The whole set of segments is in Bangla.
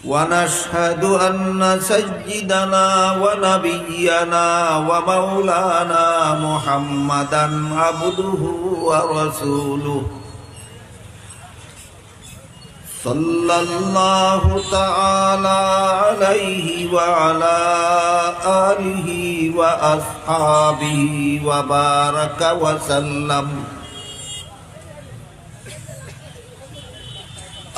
ونشهد أن سيدنا ونبينا ومولانا محمدا عبده ورسوله صلى الله تعالى عليه وعلى آله وأصحابه وبارك وسلم.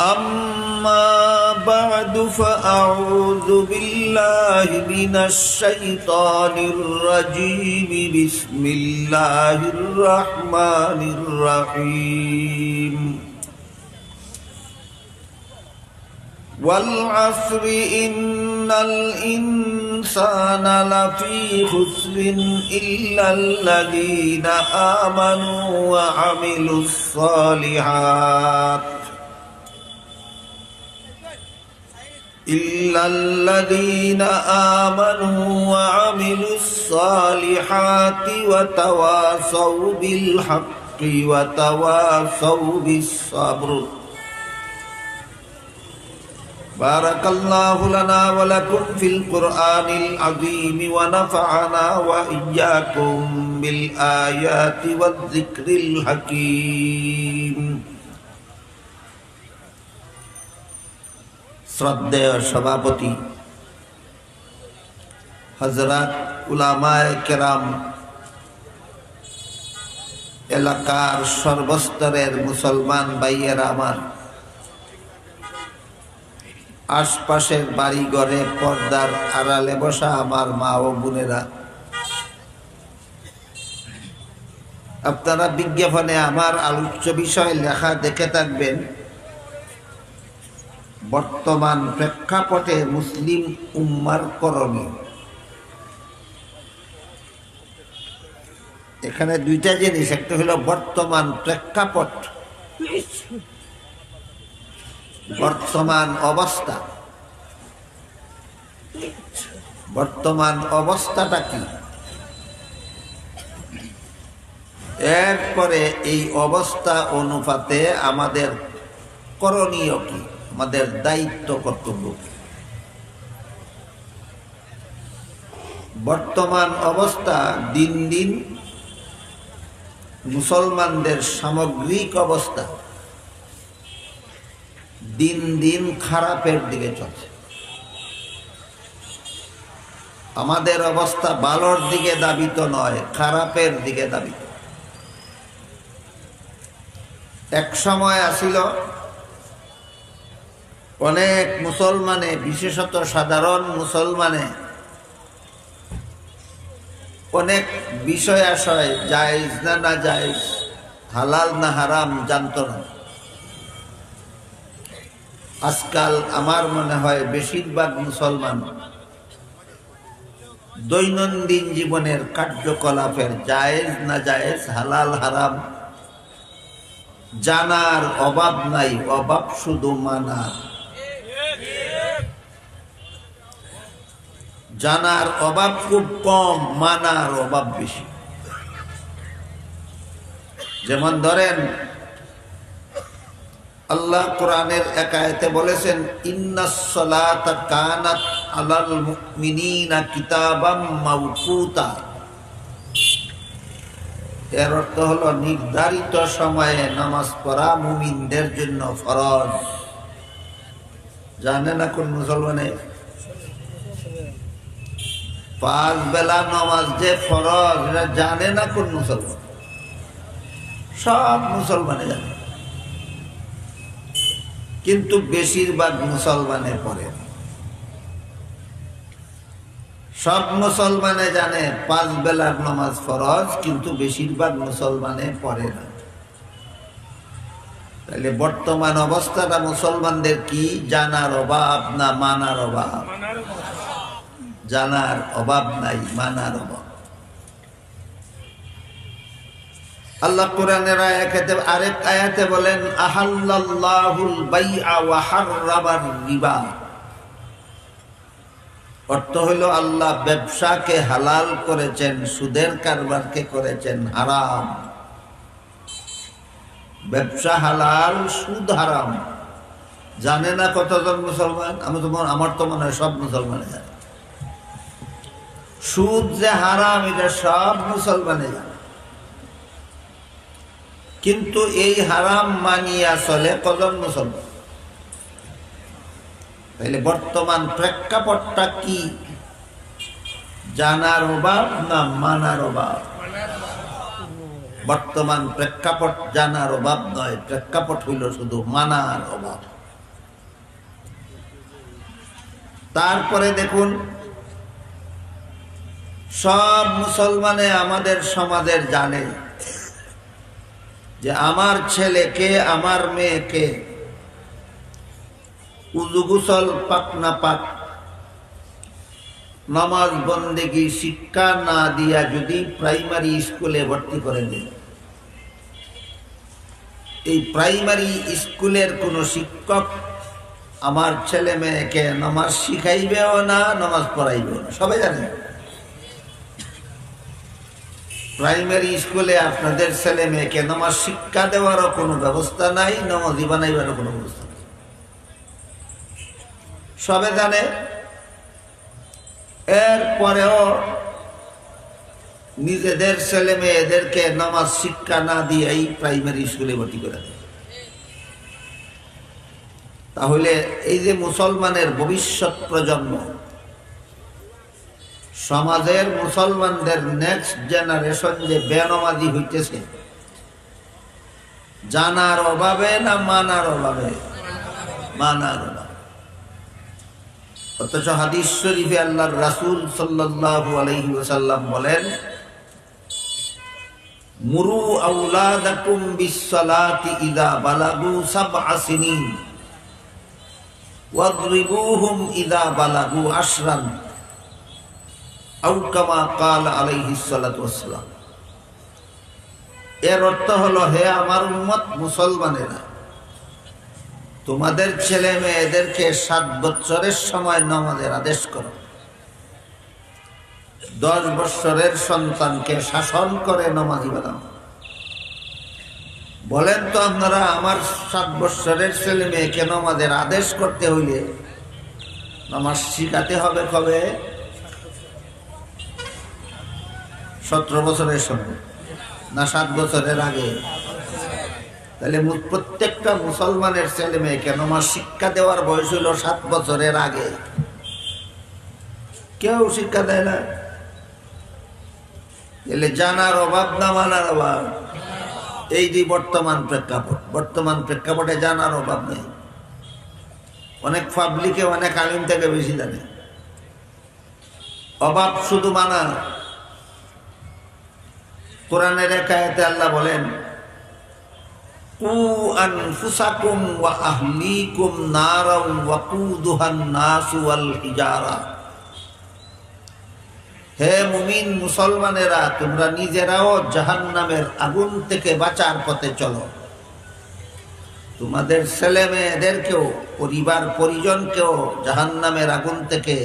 أما بعد فأعوذ بالله من الشيطان الرجيم. بسم الله الرحمن الرحيم. والعصر إن الإنسان لفي خسر إلا الذين آمنوا وعملوا الصالحات إلا الذين آمنوا وعملوا الصالحات وتواصوا بالحق وتواصوا بالصبر. بارك الله لنا ولكم في القرآن العظيم ونفعنا وإياكم بالآيات والذكر الحكيم. শ্রদ্ধেয় সভাপতি হযরত উলামায়ে কেরাম, এলাকার সর্বস্তরের মুসলমান ভাইয়েরা আমার, আশপাশের বাড়ি ঘরে পর্দার আড়ালে বসা আমার মা ও বোনেরা, আপনারা বিজ্ঞাপনে আমার আলোচ্য বিষয় লেখা দেখে থাকবেন। বর্তমান প্রেক্ষাপটে মুসলিম উম্মার করণীয়। এখানে দুইটা জিনিস, একটা হলো বর্তমান প্রেক্ষাপট, বর্তমান অবস্থা। বর্তমান অবস্থাটা কি, এরপরে এই অবস্থা অনুপাতে আমাদের করণীয় কি, আমাদের দায়িত্ব কর্তব্য কি। বর্তমান অবস্থা দিন দিন মুসলমানদের সামগ্রিক অবস্থা দিন দিন খারাপের দিকে চলছে। আমাদের অবস্থা ভালোর দিকে দাবিত নয়, খারাপের দিকে দাবিত। এক সময় আসিল অনেক মুসলমানে, বিশেষত সাধারণ মুসলমানে, অনেক বিষয় আশয় জায়েজ না না জায়েজ, হালাল না হারাম জানত না। আজকাল আমার মনে হয় বেশিরভাগ মুসলমান দৈনন্দিন জীবনের কার্যকলাপের জায়েজ না জায়েজ, হালাল হারাম জানার অভাব নাই, অভাব শুধু মানার। জানার অভাব খুব কম, মানার অভাব বেশি। যেমন ধরেন, আল্লাহ কোরআনের এক আয়াতে বলেছেন, ইন্নাস সালাতা কানাত আলাল মুমিনিনা কিতাবাম মাওকুতা। এর অর্থ হলো নির্ধারিত সময়ে নামাজ পড়া মুমিনদের জন্য ফরজ। জানে না কোন মুসলমানে? 5 বেলা নামাজ যে ফরজ, এটা জানে না কোন মুসলমান? সব মুসলমানে জানে, কিন্তু বেশিরভাগ মুসলমানে পড়ে। সব মুসলমানে জানে 5 বেলার নামাজ ফরজ, কিন্তু বেশিরভাগ মুসলমানে পড়ে না। তাহলে বর্তমান অবস্থাটা মুসলমানদের কি? জানার অভাব না মানার অভাব? জানার অভাব নাই, মানার অভাব। আল্লাহ কোরআনের আরেক আয়াতে বলেন, আহাল্লাল্লাহুল বাইআ ওয়া হাররামার রিবা। অর্থ হলো আল্লাহ ব্যবসাকে হালাল করেছেন, সুদের কারবারকে করেছেন হারাম। ব্যবসা হালাল, সুদ হারাম। জানে না কতজন মুসলমান? আমার তো মনে হয় সব মুসলমানে জানে। সুদ যে হারাম এটা সব মুসলমানে জানে, কিন্তু এই হারাম মানিয়া চলে কজন মুসলমান? তাইলে বর্তমান প্রেক্ষাপটটা কি? জানার অভাব না মানার অভাব? বর্তমান প্রেক্ষাপট জানার অভাব নয়, প্রেক্ষাপট হইল শুধু মানার অভাব। তারপরে দেখুন, সব মুসলমানে আমাদের সমাজের জানে যে আমার ছেলেকে আমার মেয়েকে উযু গোসল পাক না পাক নামাজ বন্দেগী শিক্ষা না দিয়া যদি প্রাইমারি স্কুলে ভর্তি করে দেন, এই প্রাইমারি স্কুলের কোন শিক্ষক আমার ছেলে মেয়েকে নামাজ শিখাইবেও না, নামাজ পড়াইবেও না। সবাই জানে প্রাইমারি স্কুলে আপনাদের ছেলে মেয়েকে নামাজ শিক্ষা দেওয়ারও কোনো ব্যবস্থা নাই, নামাজি বানাইবারও কোনো ব্যবস্থা নেই। সবে জানে। এরপরেও নিজেদের ছেলে মেয়েদেরকে নামাজ শিক্ষা না দিয়েই প্রাইমারি স্কুলে ভর্তি করে দেয়। তাহলে এই যে মুসলমানের ভবিষ্যৎ প্রজন্ম, সমাজের মুসলমানদের নেক্সট জেনারেশন যে বেনামাজি হইতেছে, জানার অভাবে না মানার অভাবে? মানার অভাবে। অথচ হাদিস শরীফে আল্লাহর রাসূল সাল্লাল্লাহু আলাইহি ওয়াসাল্লাম বলেন, মুরু আওলাদাকুম বিসসালাতি ইযা বালাগু সাবআ সিনিন ওয়াদরিবুহুম ইযা বালাগু আশরান আও কামা ক্বাল আলাইহিস সালাতু ওয়াসসালাম। এর অর্থ হলো, হে আমার উম্মত মুসলমানেরা, তোমাদের ছেলে মেয়েদেরকে 7 বছরের সময় নামাজের আদেশ করো, 10 বছরের সন্তানকে শাসন করে নামাজি বানাও। বলেন তো আপনারা, আমার 7 বছরের ছেলে মেয়েকে নামাজের আদেশ করতে হইলে নামাজ শিখাতে হবে কবে? 17 বছরের সময় না 7 বছরের আগে? তাহলে প্রত্যেকটা মুসলমানের ছেলে মেয়েকে নামাজ শিক্ষা দেওয়ার বয়স হইল 7 বছরের আগে। কেউ শিক্ষা দেয় না। তাহলে জানার অভাব না মানার অভাব? এই যে বর্তমান প্রেক্ষাপট, বর্তমান প্রেক্ষাপটে জানার অভাব নেই। অনেক পাবলিকে অনেক আলিম থেকে বেশি জানে। অভাব শুধু মানা। কোরআনের এক আয়াতে আল্লাহ বলেন, কু আনফুসাকুম ওয়া আহলিকুম নারাও ওয়াকুদুহান নাসু ওয়াল হিজারা। হে মুমিন মুসলমানেরা, তোমরা নিজেরাও জাহান্নামের আগুন থেকে বাঁচার পথে চলো, তোমাদের ছেলে মেয়েদেরকেও পরিবার পরিজনকেও জাহান্নামের আগুন থেকে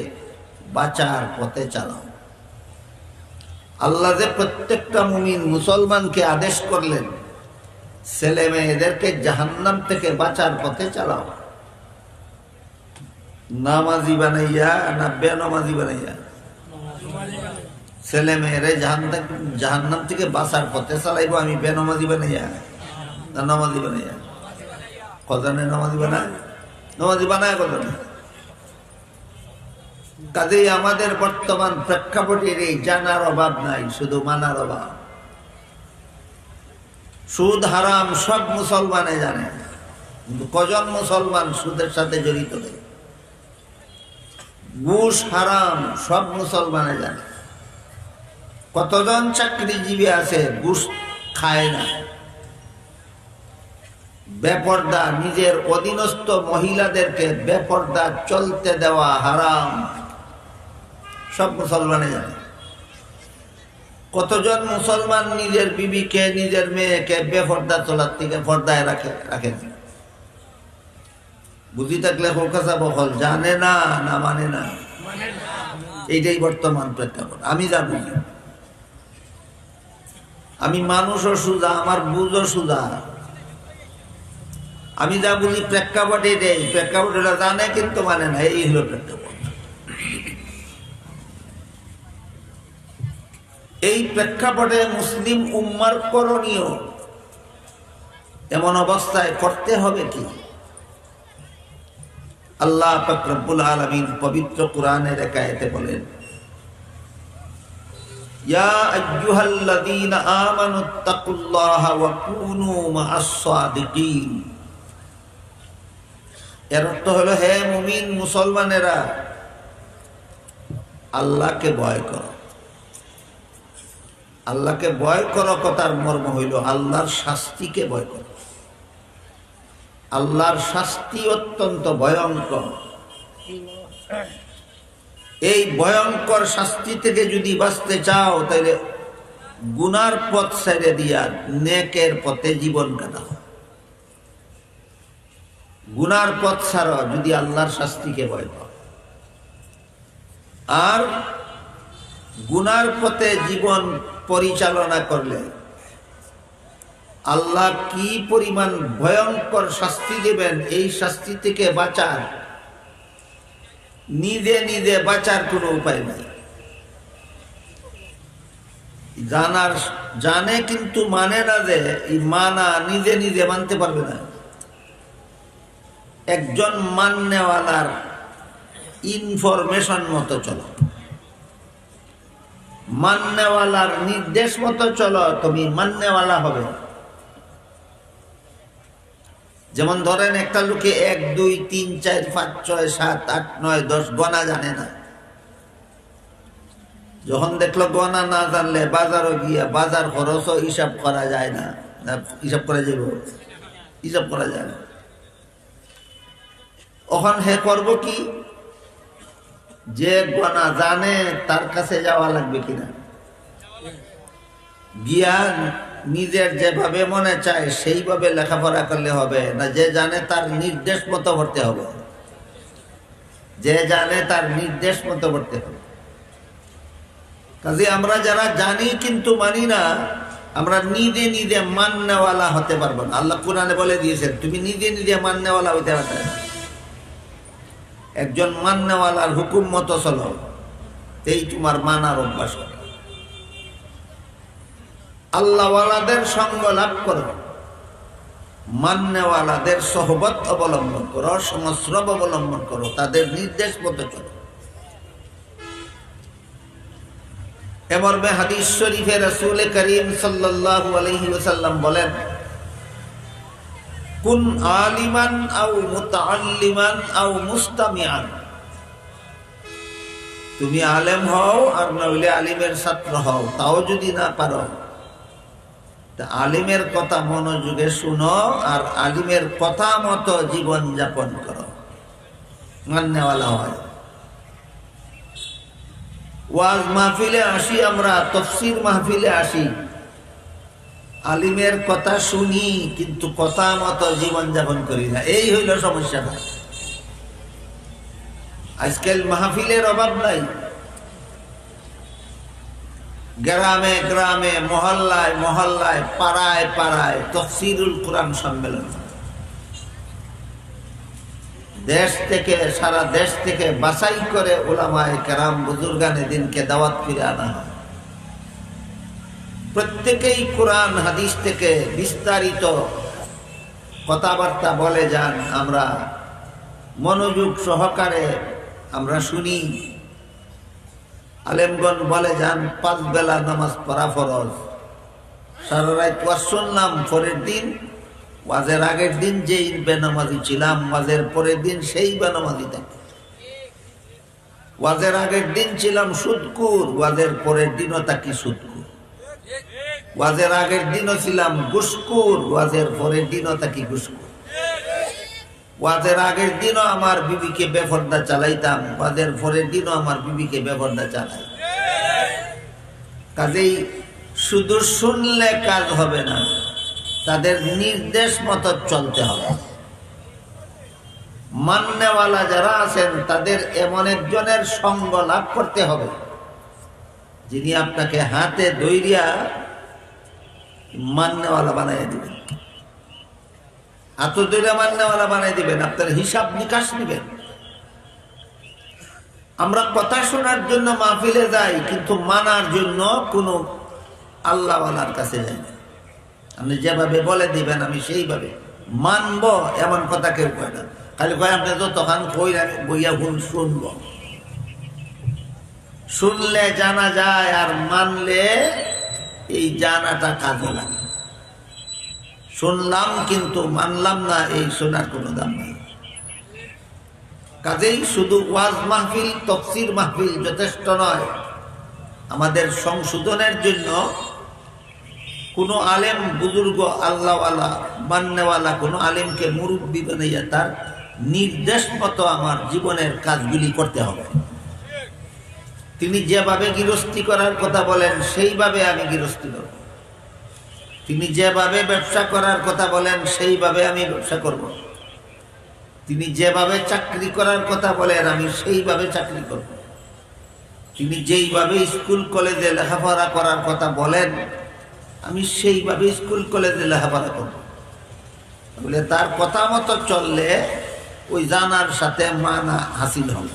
বাঁচার পথে চালাও। আল্লাহ যে প্রত্যেকটা মুমিন মুসলমানকে আদেশ করলেন, ছেলে মেয়েদেরকে জাহান্নাম থেকে বাঁচার পথে চালাও। নামাজি বানাইয়া না বেনামাজি বানাইয়া? ছেলে মেয়েরে জাহান্নাম থেকে বাঁচার পথে চালাইব আমি বেনামাজি বানাইয়া না নামাজি বানাইয়া? কজনে নামাজি বানায়? নামাজি বানায় কজনে? কাজেই আমাদের বর্তমান প্রেক্ষাপটের এই জানার অভাব নাই, শুধু মানার অভাব। সুদ হারাম সব মুসলমানে জানে, কিন্তু কজন মুসলমান সুদের সাথে জড়িত নেই? ঘুষ হারাম সব মুসলমানে জানে। কতজন চাকরিজীবী আছে ঘুষ খায় না? বেপরদা, নিজের অধীনস্থ মহিলাদেরকে বেপরদা চলতে দেওয়া হারাম, সব মুসলমানে জানে। কতজন মুসলমান নিজের বিবিকে নিজের মেয়েকে বেপরদা চলার থেকে পর্দায় রাখেন? বুঝি থাকলে হোকাসা বহল, জানে না না মানে না? এইটাই বর্তমান প্রেক্ষাপট। আমি যা বুঝি, আমি মানুষও সুজা, আমার বুঝও সুজা। আমি যা বলি প্রেক্ষাপটে দেই, প্রেক্ষাপটটা জানে কিন্তু মানে না, এই হলো প্রেক্ষাপট। এই প্রেক্ষাপটে মুসলিম উম্মার করণীয় এমন অবস্থায় করতে হবে কি? আল্লাহ পাক রব্বুল আলামিন পবিত্র কোরআনের এক আয়াতে বলেন, ইয়া আইয়ুহাল্লাযীনা আমানুত্তাকুল্লাহা ওয়া কুনু মা'আস সাদিকিন। এর অর্থ হলো, হে মুমিন মুসলমানেরা, আল্লাহকে ভয় করো। আল্লাহকে ভয় করো কথার মর্ম হইল আল্লাহর শাস্তিকে ভয় করো। আল্লাহর শাস্তি অত্যন্ত ভয়ঙ্কর। এই ভয়ঙ্কর শাস্তি থেকে যদি বাঁচতে চাও তাহলে গুনার পথ ছেড়ে দিয়া নেকের পথে জীবন কাটাও। গুনার পথ ছাড়ো যদি আল্লাহর শাস্তিকে ভয় পাও। আর গুনার পথে জীবন পরিচালনা করলে আল্লাহ কি পরিমাণ ভয়ঙ্কর শাস্তি দেবেন, এই শাস্তি থেকে বাঁচার, নিজে নিজে বাঁচার কোনো উপায় নাই। জানে কিন্তু মানে না, যে এই মানা নিজে নিজে মানতে পারবে না। একজন মাননেওয়ালার ইনফরমেশন মতো চলো, মাননেওয়ালার নির্দেশ মতো চলো, তুমি মাননেওয়ালা হবে। যেমন ধরেন একটা লোকে 1 2 3 4 5 6 7 8 9 10 গণা জানে না। যখন দেখলো গণা না জানলে বাজারও গিয়া বাজার খরচও হিসাব করা যায় না। হিসাব করা যাব, হিসাব করা যায় না। ওখান হে করবো কি? যে গণা জানে তার কাছে যাওয়া লাগবে কিনা, গিয়া নিজের যেভাবে মনে চায় সেইভাবে লেখাপড়া করলে হবে না। যে জানে তার নির্দেশ মতো পড়তে হবে, যে জানে তার নির্দেশ মতো পড়তে হবে। কাজে আমরা যারা জানি কিন্তু মানি না, আমরা নিজে নিজে মাননেওয়ালা হতে পারবো না। আল্লাহ কোরআনে বলে দিয়েছেন, তুমি নিজে নিজে মাননেওয়ালা হইতে পারবে না। একজন মাননেওয়ালার হুকুম মতো চলো, এই তোমার মানার অভ্যাস হবে। আল্লাহওয়ালাদের সঙ্গ লাভ করো, মাননেওয়ালাদের সহবত অবলম্বন করো, সংস্রব অবলম্বন করো, তাদের নির্দেশ মতো চলো। এ মর্মে হাদিস শরীফে রাসূল করিম সাল্লাল্লাহু আলাইহি ওয়াসাল্লাম বলেন, কুন আলিমান আও মুতাআল্লিমান আও মুস্তামিআন। তুমি আলেম হও আর নইলে আলিমের ছাত্র হও, তাও যদি না পারো আলিমের কথা মনোযোগে শুনো আর আলিমের কথা মতো জীবন যাপন করো, মাননেওয়ালা হয়। ওয়াজ মাহফিলে আসি আমরা, তাফসীর মাহফিলে আসি, আলিমের কথা শুনি কিন্তু কথা মতো জীবন যাপন করি না। এই হইল সমস্যাটা। আজকাল মাহফিলের অভাব নাই। গ্রামে গ্রামে, মহল্লায় মহল্লায়, পাড়ায় পাড়ায় তাফসীরুল কোরআন সম্মেলন। দেশ থেকে, সারা দেশ থেকে বাছাই করে উলামায়ে কেরাম, বুজুর্গানে দিনকে দাওয়াত ফিরে আনা হয়। প্রত্যেকেই কোরআন হাদিস থেকে বিস্তারিত কথাবার্তা বলে যান। আমরা মনোযোগ সহকারে আমরা শুনি। আলেমগণ বলে যান 5 বেলা নামাজ পড়া ফরজ। সারা রাত ওয়াজ শুনলাম, পরের দিন ওয়াজের আগের দিন যেই বেনামাজি ছিলাম, ওয়াজের পরের দিন সেই বেনামাজি থাকি। ওয়াজের আগের দিন ছিলাম সুদকুর, ওয়াজের পরের দিনও থাকি সুদকুর। ওয়াজের আগের দিনও ছিলাম ঘুষকুর, ওয়াজের পরের দিনও থাকি ঘুষকুর। ওয়াজের আগের দিনও আমার বিবিকে বেপরদা চালাইতাম, ওয়াজের পরের দিনও আমার বিবিকে বেপরদা চালাই। কাজেই শুধু শুনলে কাজ হবে না, তাদের নির্দেশ মতো চলতে হবে। মাননেওয়ালা যারা আছেন তাদের এমন একজনের সঙ্গ লাভ করতে হবে যিনি আপনাকে হাতে ধইরিয়া মাননেওয়ালা বানাইয়া দিবেন। এত দূরে মান্যওয়ালা বানাই দিবেন, আপনার হিসাব নিকাশ নিবেন। আমরা কথা শোনার জন্য মাহফিলে যাই, কিন্তু মানার জন্য কোনো আল্লাহওয়ালার কাছে যাই না। আপনি যেভাবে বলে দিবেন আমি সেইভাবে মানব, এমন কথা কেউ কয় না। খালি কয় আপনি তো তখন কই বইয়া শুনব। শুনলে জানা যায়, আর মানলে এই জানাটা কাজে লাগে। শুনলাম কিন্তু মানলাম না, এই শোনার কোনো দাম নেই। কাজেই শুধু ওয়াজ মাহফিল, তফসির মাহফিল যথেষ্ট নয়। আমাদের সংশোধনের জন্য কোনো আলেম, বুজুর্গ, আল্লাহওয়ালা, মান্যওয়ালা কোনো আলেমকে মুরব্বী বানাইয়া তার নির্দেশ মতো আমার জীবনের কাজগুলি করতে হবে। তিনি যেভাবে গৃহস্থী করার কথা বলেন সেইভাবে আমি গৃহস্থী করব। তিনি যেভাবে ব্যবসা করার কথা বলেন সেইভাবে আমি ব্যবসা করব। তিনি যেভাবে চাকরি করার কথা বলেন আমি সেইভাবে চাকরি করব। তিনি যেইভাবে স্কুল কলেজে লেখাপড়া করার কথা বলেন আমি সেইভাবে স্কুল কলেজে লেখাপড়া করব। বলে তার কথা মতো চললে ওই জানার সাথে মানা হাসিল হবে।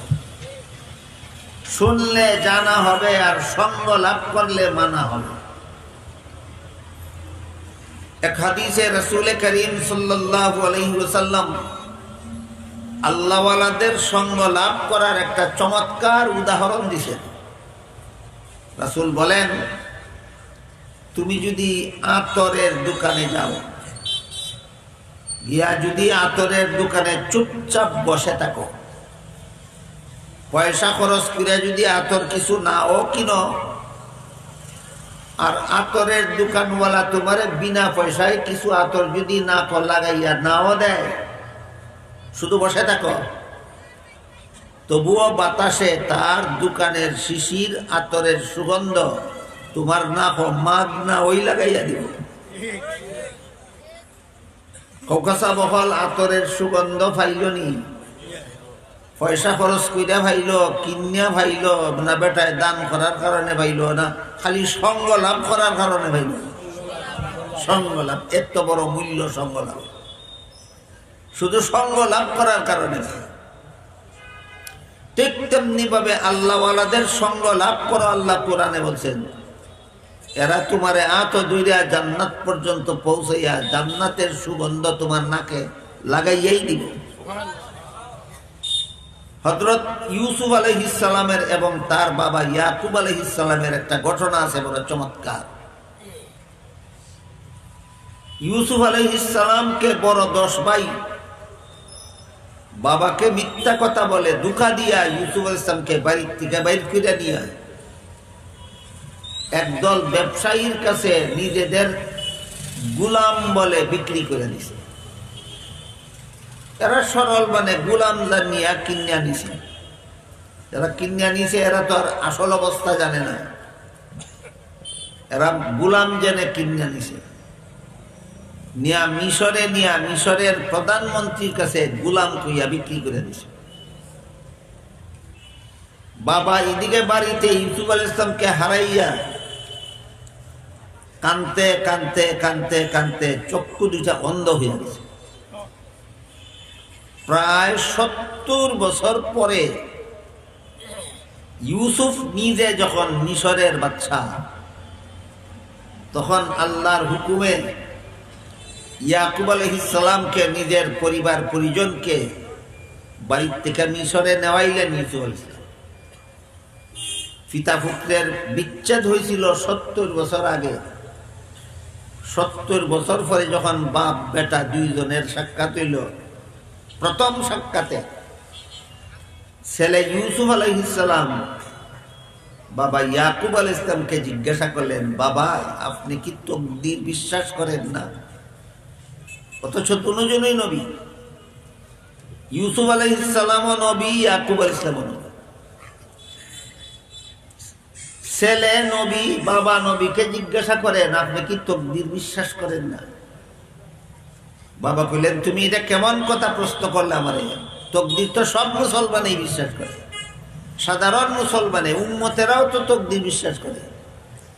শুনলে জানা হবে, আর সঙ্গ লাভ করলে মানা হবে। এক হাদিসে রাসূল করিম সাল্লাল্লাহু আলাইহি ওয়াসাল্লাম আল্লাহওয়ালাদের সঙ্গ লাভ করার একটা চমৎকার উদাহরণ দিয়েছেন। রাসূল বলেন, তুমি যদি আতরের দোকানে যাও, গিয়া যদি আতরের দোকানে চুপচাপ বসে থাকো, পয়সা খরচ করে যদি আতর কিছু নাও কিনো, আর আতরের দোকানওয়ালা তোমারে বিনা পয়সায় কিছু আতর যদি না লাগাইয়া নাও দেয়, শুধু বসে থাকো, তবুও বাতাসে তার দোকানের শিশির আতরের সুগন্ধ তোমার নাক মাগ না ওই লাগাইয়া দিব। কৌকাসা বহল আতরের সুগন্ধ ফাইল নি, পয়সা খরচ কইরা ভাইল, কিনিয়া ভাইল না, বেটায় দান করার কারণে ভাইল না, খালি সঙ্গ লাভ করার কারণে ভাইল। সঙ্গ লাভ, এত বড় মূল্য সঙ্গ লাভ, শুধু সঙ্গ লাভ করার কারণে। ঠিক তেমনি ভাবে আল্লাহওয়ালাদের সঙ্গ লাভ করো। আল্লাহ কোরআনে বলছেন, এরা তোমারে আত দইরা জান্নাত পর্যন্ত পৌঁছাইয়া জান্নাতের সুগন্ধ তোমার নাকে লাগাইয়াই দিব। হযরত ইউসুফ আলাইহিস সালামের এবং তার বাবা ইয়াকুব আলাইহিস সালামের একটা ঘটনা আছে বড় চমৎকার। ইউসুফ আলাইহিস সালামকে বড় 10 ভাই বাবাকে মিথ্যা কথা বলে ধোঁকা দিয়া ইউসুফ আলাইহিস সালামকে বাড়ি থেকে বাইর করে নিয়ে একদল ব্যবসায়ীর কাছে নিজেদের গোলাম বলে বিক্রি করে দিছে। এরা সরল মানে গোলাম জানিয়া কিনিয়া নিছে। যারা কিনিয়া নিছে এরা তো আর আসল অবস্থা জানে না, এরা গোলাম জেনে কিনিয়া নিছে। নিয়া মিশরে নিয়া মিশরের প্রধানমন্ত্রীর কাছে গোলাম কইয়া বিক্রি করে দিছে। বাবা এদিকে বাড়িতে ইউসুফ আলাইহিস সালামকে হারাইয়া কানতে কানতে কানতে কানতে চক্ষু দুইটা অন্ধ হয়ে গেছে। প্রায় 70 বছর পরে ইউসুফ নিজে যখন মিশরের বাদশা, তখন আল্লাহর হুকুমে ইয়াকুব আলাইহিস সালামকে নিজের পরিবার পরিজনকে বাড়ি থেকে মিশরে নেওয়াইলেন। ইউসুফ আলাইহিস সালাম পিতা পুত্রের বিচ্ছেদ হয়েছিল 70 বছর আগে। 70 বছর পরে যখন বাপ বেটা দুইজনের সাক্ষাৎ হইল, প্রথম সাক্ষাতে ছেলে ইউসুফ আলাইহিস সালাম বাবা ইয়াকুব আলাইহিস সালামকে জিজ্ঞাসা করলেন, বাবা আপনি কি তকদির বিশ্বাস করেন না? অথচ দুজনই নবী, ইউসুফ আলাইহিস সালামও নবী, ইয়াকুব আলাইহিস সালামও নবী। ছেলে নবী, বাবা নবীকে জিজ্ঞাসা করেন আপনি কি তকদির বিশ্বাস করেন না? বাবা কইলেন, তুমি এটা কেমন কথা প্রশ্ন করলে আমারে? তকদির তো সব মুসলমানই বিশ্বাস করে, সাধারণ মুসলমানে উম্মতেরাও তো তকদির বিশ্বাস করে।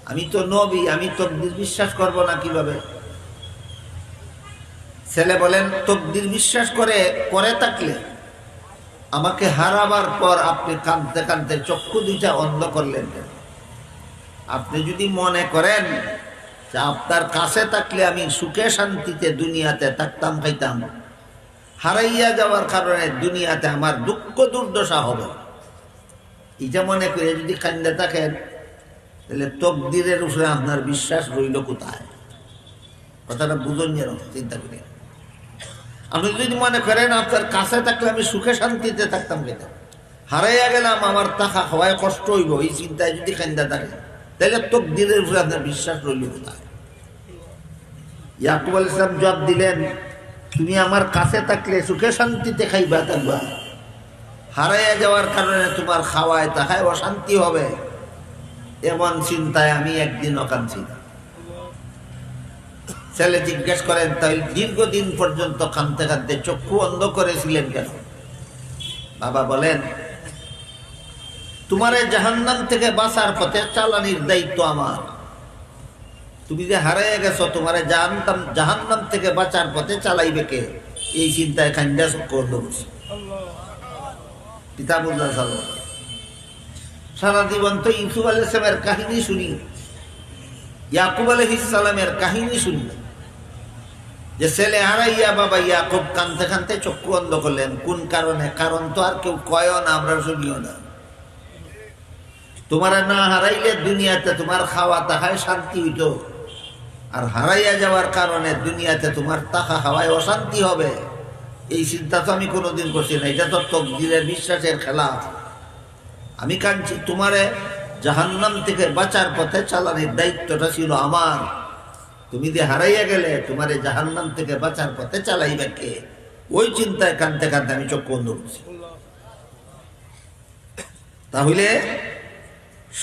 আমি তো নবী, আমি তকদির বিশ্বাস করব না কিভাবে? ছেলে বলেন তকদির বিশ্বাস করে থাকলে আমাকে হারাবার পর আপনি কাঁদতে কাঁদতে চক্ষু দুইটা অন্ধ করলেন কেন? আপনি যদি মনে করেন যে আপনার কাছে থাকলে আমি সুখে শান্তিতে দুনিয়াতে থাকতাম খাইতাম, হারাইয়া যাওয়ার কারণে দুনিয়াতে আমার দুঃখ দুর্দশা হবে, এটা মনে করে যদি কান্দে থাকেন, তাহলে তকদিরের উপরে আপনার বিশ্বাস রইল কোথায়? কথাটা বুঝুন যেন, চিন্তা করি। আপনি যদি মনে করেন আপনার কাছে থাকলে আমি সুখে শান্তিতে থাকতাম খেতাম, হারাইয়া গেলাম আমার টাকা খাওয়ায় কষ্ট হইব, এই চিন্তায় যদি কান্দা থাকে, তাহলে তকদিরের উপরে আপনার বিশ্বাস রইল কোথায়? ইয়াকুব আলাইহিস সালাম জবাব দিলেন, তুমি আমার কাছে থাকলে সুখে শান্তিতে খাইবা থাকবা, হারাইয়া যাওয়ার কারণে তোমার খাওয়ায় তাহায় অশান্তি হবে, এমন চিন্তায় আমি একদিনও কাঁদছি না। ছেলে জিজ্ঞেস করেন, তাই দীর্ঘদিন পর্যন্ত কাঁদতে কাঁদতে চক্ষু অন্ধ করেছিলেন কেন? বাবা বলেন, তোমার জাহান্নাম থেকে বাঁচার পথে চালানির দায়িত্ব আমার। তুমি যে হারাইয়া গেছো, তোমার জাহান্নাম থেকে বাঁচার পথে চালাইবে কে? এই চিন্তায় কান্দা চক্ষু অন্ধ করছি। কিতাবুল্লাহ সারা জীবন তো ইউসুফ আলাইহিস সালামের কাহিনী শুনি, ইয়াকুব আলাইহিস সালামের কাহিনী শুনি, যে ছেলে হারাইয়া বাবা ইয়াকুব কানতে কানতে চক্ষু অন্ধ করলেন। কোন কারণে? কারণ তো আর কেউ কয়ও না, আমরা শুনিও না। তোমার না হারাইলে দুনিয়াতে তোমার খাওয়া তাহায় শান্তি হইত, আর হারাইয়া যাওয়ার কারণে দুনিয়াতে তোমার টাকা খাওয়ায় অশান্তি হবে, এই চিন্তা তো আমি কোনোদিন করছি না। এটা তো তকদিরের বিশ্বাসের খেলা। আমি কাঁদছি, তোমারে জাহান্নাম থেকে বাঁচার পথে চালানোর দায়িত্বটা ছিল আমার। তুমি যে হারাইয়া গেলে, তোমারে জাহান্নাম থেকে বাঁচার পথে চালাইবে কে? ওই চিন্তায় কাঁদতে কাঁদতে আমি চোখ বন্ধ করছি। তাহলে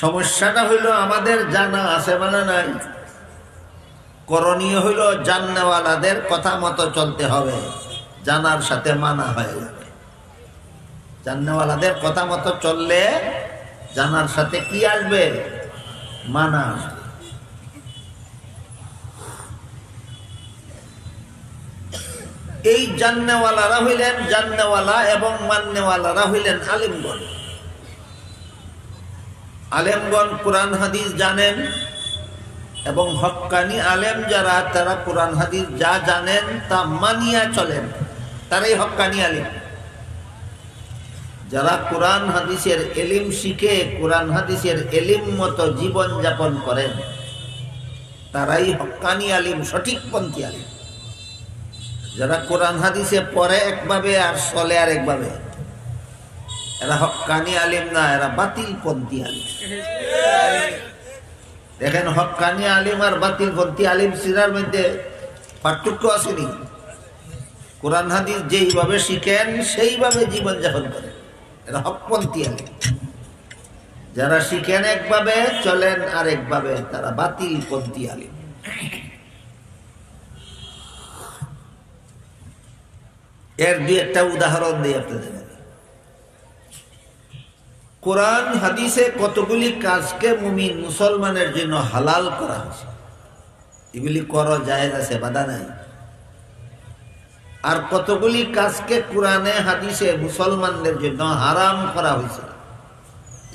সমস্যাটা হইল আমাদের জানা আছে মানে নাই। করণীয় হইল জাননেওয়ালাদের কথা মতো চলতে হবে, জানার সাথে মানা হয়ে যাবে। জাননেওয়ালাদের কথা মতো চললে জানার সাথে কি আসবে? মানা আসবে। এই জাননেওয়ালারা হইলেন জাননেওয়ালা এবং মাননেওয়ালারা হইলেন আলেমগণ। আলেমগণ কোরআন হাদিস জানেন, এবং হক্কানি আলেম যারা, তারা কোরআন হাদিস যা জানেন তা মানিয়া চলেন, তারাই হক্কানি আলেম। যারা কোরআন হাদিসের এলিম শিখে, কোরআন হাদিসের এলিম মতো জীবন যাপন করেন, তারাই হক্কানি আলিম, সঠিকপন্থী আলিম। যারা কোরআন হাদিসে পড়ে একভাবে আর চলে আর একভাবে, এরা হক্কানি আলিম না, এরা বাতিলপন্থী আলিম। দেখেন, হক্কানি আলিম আর বাতিলপন্থী আলিম সিরার মধ্যে পার্থক্য আসেনি। কোরআন হাদিস যেইভাবে শিখেন সেইভাবে জীবনযাপন করেন, এরা হকপন্থী আলিম। যারা শিখেন একভাবে, চলেন আরেকভাবে, তারা বাতিলপন্থী আলিম। এর দুই একটা উদাহরণ দিই আপনাদের। কোরআন হাদিসে কতগুলি কাজকে মুমিন মুসলমানের জন্য হালাল করা হয়েছে, এগুলি করা জায়েজ আছে, বাধা নাই। আর কতগুলি কাজকে কোরআনে হাদিসে মুসলমানদের জন্য হারাম করা হয়েছে।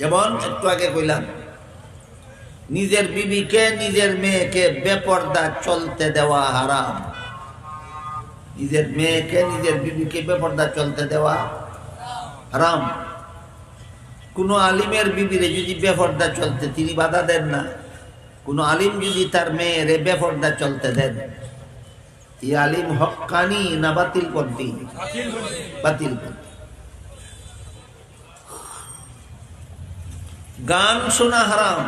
যেমন একটু আগে কইলাম, নিজের বিবিকে, নিজের মেয়েকে বেপর্দা চলতে দেওয়া হারাম। নিজের মেয়েকে, নিজের বিবিকে বেপর্দা চলতে দেওয়া হারাম। কোনো আলিমের বিবিরে যদি বেপর্দা চলতে তিনি বাধা দেন না, কোনো আলিম যদি তার মেয়েরে বেপর্দা চলতে দেন, এই আলিম হক্কানি না বাতিলপন্থী? বাতিলপন্থী। গান শোনা হারাম।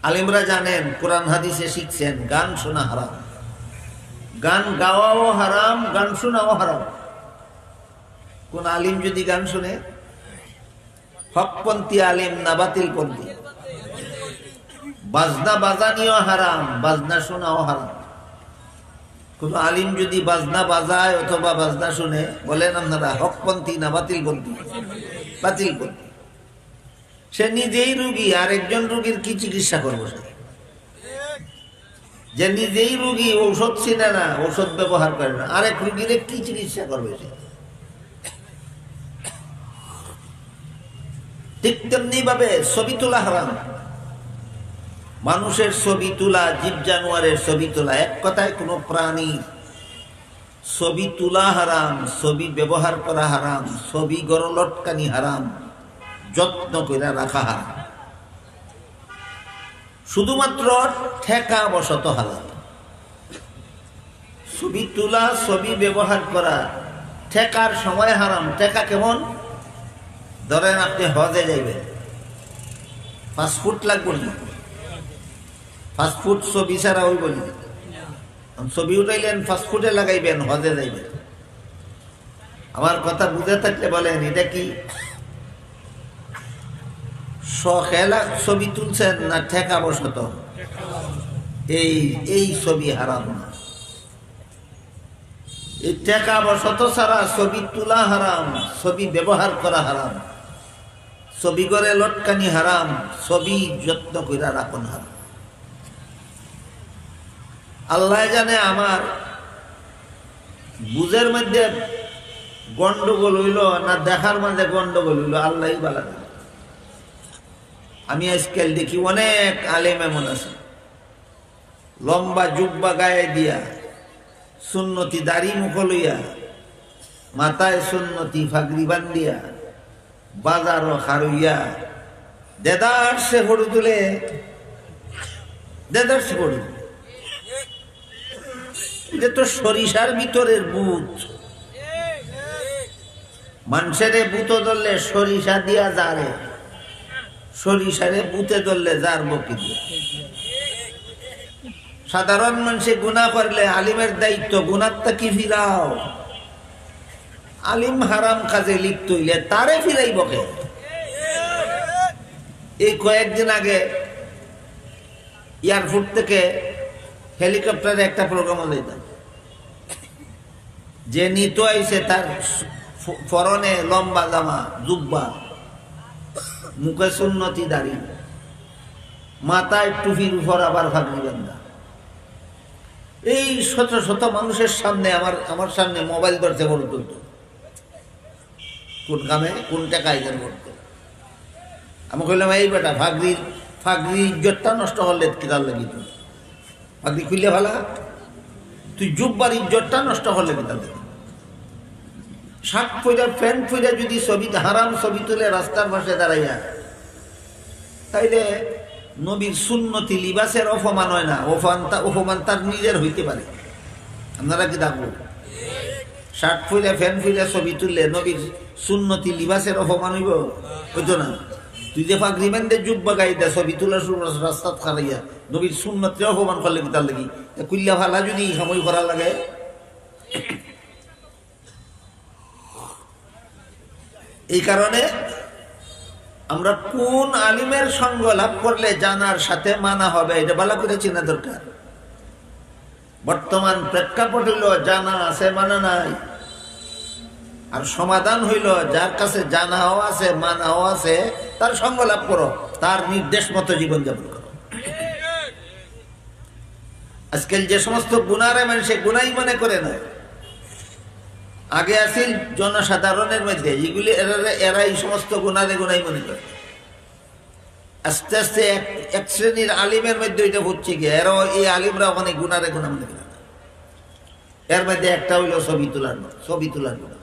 আলিমরা জানেন, কোরআন হাদিসে শিখছেন, গান শোনা হারাম। গান গাওয়াও হারাম, গান শোনাও হারাম। কোন আলিম যদি গান শুনে, হকপন্থী আলিম না বাতিলপন্থী? বাজনা বাজানিও হারাম, বাজনা শোনাও হারাম। কোন আলিম যদি বাজনা বাজায় অথবা বাজনা শুনে, বলেন আপনারা হকপন্থী না বাতিলপন্থী? বাতিলপন্থী। সে নিজেই রুগী, আর একজন রুগীর কি চিকিৎসা করবো? যে নিজেই রুগী, ঔষধ চিনে না, ঔষধ ব্যবহার করে না, আরেক রুগীরে কি চিকিৎসা করবে সে? ঠিক তেমনি ভাবে ছবি তোলা হারাম। মানুষের ছবি তোলা, জীব জানোয়ারের ছবি তোলা, এক কথায় কোনো প্রাণী ছবি তোলা হারাম, ছবি ব্যবহার করা হারাম, ছবি গড়লটকানি হারাম, যত্ন করে রাখা হারাম। শুধুমাত্র ঠেকা বশত হালাল। ছবি তোলা, ছবি ব্যবহার করা ঠেকার সময় হারাম। ঠেকা কেমন? ধরেন আপনি হজে যাইবেন, পাসপোর্ট লাগবে না, পাসপোর্ট ছবি ছাড়া ওই বলি, ছবি উঠাইলেন পাসপোর্টে লাগাইবেন, হজে যাইবেন। আমার কথা বুঝে থাকলে বলেন এটা কি শখেলা ছবি তুলছেন না ঠেকা বশত? এই ছবি হারাম না। এই ঠেকা বশত ছাড়া ছবি তোলা হারাম, ছবি ব্যবহার করা হারাম, ছবি করে লটকানি হারাম, ছবি যত্ন করে রাখুন হারাম। আল্লাহ জানে আমার বুঝের মধ্যে গন্ডগোল হইল না দেখার মধ্যে গন্ডগোল হইল, আল্লাহই বলা। আমি আজকাল দেখি অনেক আলেম এমন আছে, লম্বা জুব্বা গায়ে দিয়া, সুন্নতি দাড়ি মুখ লইয়া, মাথায় সুন্নতি ফাগরি বান্ধিয়া, বাজার খারইয়া দেদার সে ফটো তুলে, দেদার সে ফটো। এটা তো সরিষার ভিতরের বুথ। মানুষের বুথ ধরলে সরিষা দিয়া যারে, সরিষারে বুথে ধরলে যার বকি দিয়ে। সাধারণ মানুষে গুনাহ করলে আলিমের দায়িত্ব গুনাহটা কি ফিরাও। আলিম হারাম কাজে লিপ্ত হইলে তারে ফিরাই বকে। এই কয়েকদিন আগে এয়ারপোর্ট থেকে হেলিকপ্টারে একটা প্রোগ্রাম দিতাম, যে নিত আইছে তার পরনে লম্বা জামা জুব্বা, মুখে সুন্নতি দাড়ি, মাথায় টুপির উপর আবার ফাগরি বান্ধা। এই শত শত মানুষের সামনে আমার সামনে মোবাইল ধরতে বড় তুলত, কোন কামে কোন টাকায় যেন করতো। আমি কইলাম এই বেটা ফাগরি ইজ্জতটা নষ্ট করলে কিতার লাগি, তুই ফাগরি খুললে ভালা, তুই জুব্বার ইজ্জতটা নষ্ট করলে কিতার লাগি। শার্ট পইরা প্যান্ট পইরা যদি ছবি হারাম ছবি তুলে রাস্তার পাশে দাঁড়াইয়া, তাইলে নবীর সুন্নতি লিবাসের অপমান হয় না? অপমান তার নিজের হইতে পারে। আপনারা কি দেখবো শার্ট ফুইলে ফ্যান ফুইলে ছবি তুললে নবীর সুন্নতি লিবাসের অপমান হইব? হইতো না। তুই যে ফাগরিমেন্টে জুব্বা গাই দে ছবি তোলা রাস্তাত খারাইয়া নবীর সুন্নতির অপমান করলে কি তার লাগি? কুল্লা ভালা যদি সময় করা লাগে। এই কারণে আমরা কোন আলিমের সঙ্গ লাভ করলে জানার সাথে মানা হবে এটা ভালো করে চেনা দরকার। বর্তমান প্রেক্ষাপট হইল জানা আছে মানা নাই, আর সমাধান হইল যার কাছে জানাও আছে মানাও আছে তার সঙ্গ লাভ করো, তার নির্দেশ মতো জীবনযাপন করো। আজকাল যে সমস্ত গুনারে মানুষে গুনাই মনে করে না, আগে আসিল জনসাধারণের মধ্যে যেগুলি এরা এই সমস্ত গুনারে গুনাই মনে করে। আস্তে আস্তে এক শ্রেণীর আলিমের মধ্যে এটা হচ্ছে কি, এরাও এই আলিমরা ওখানে গুনারে গুনা মনে করে। এর মধ্যে একটা হইল ছবি তোলার গুনাহ।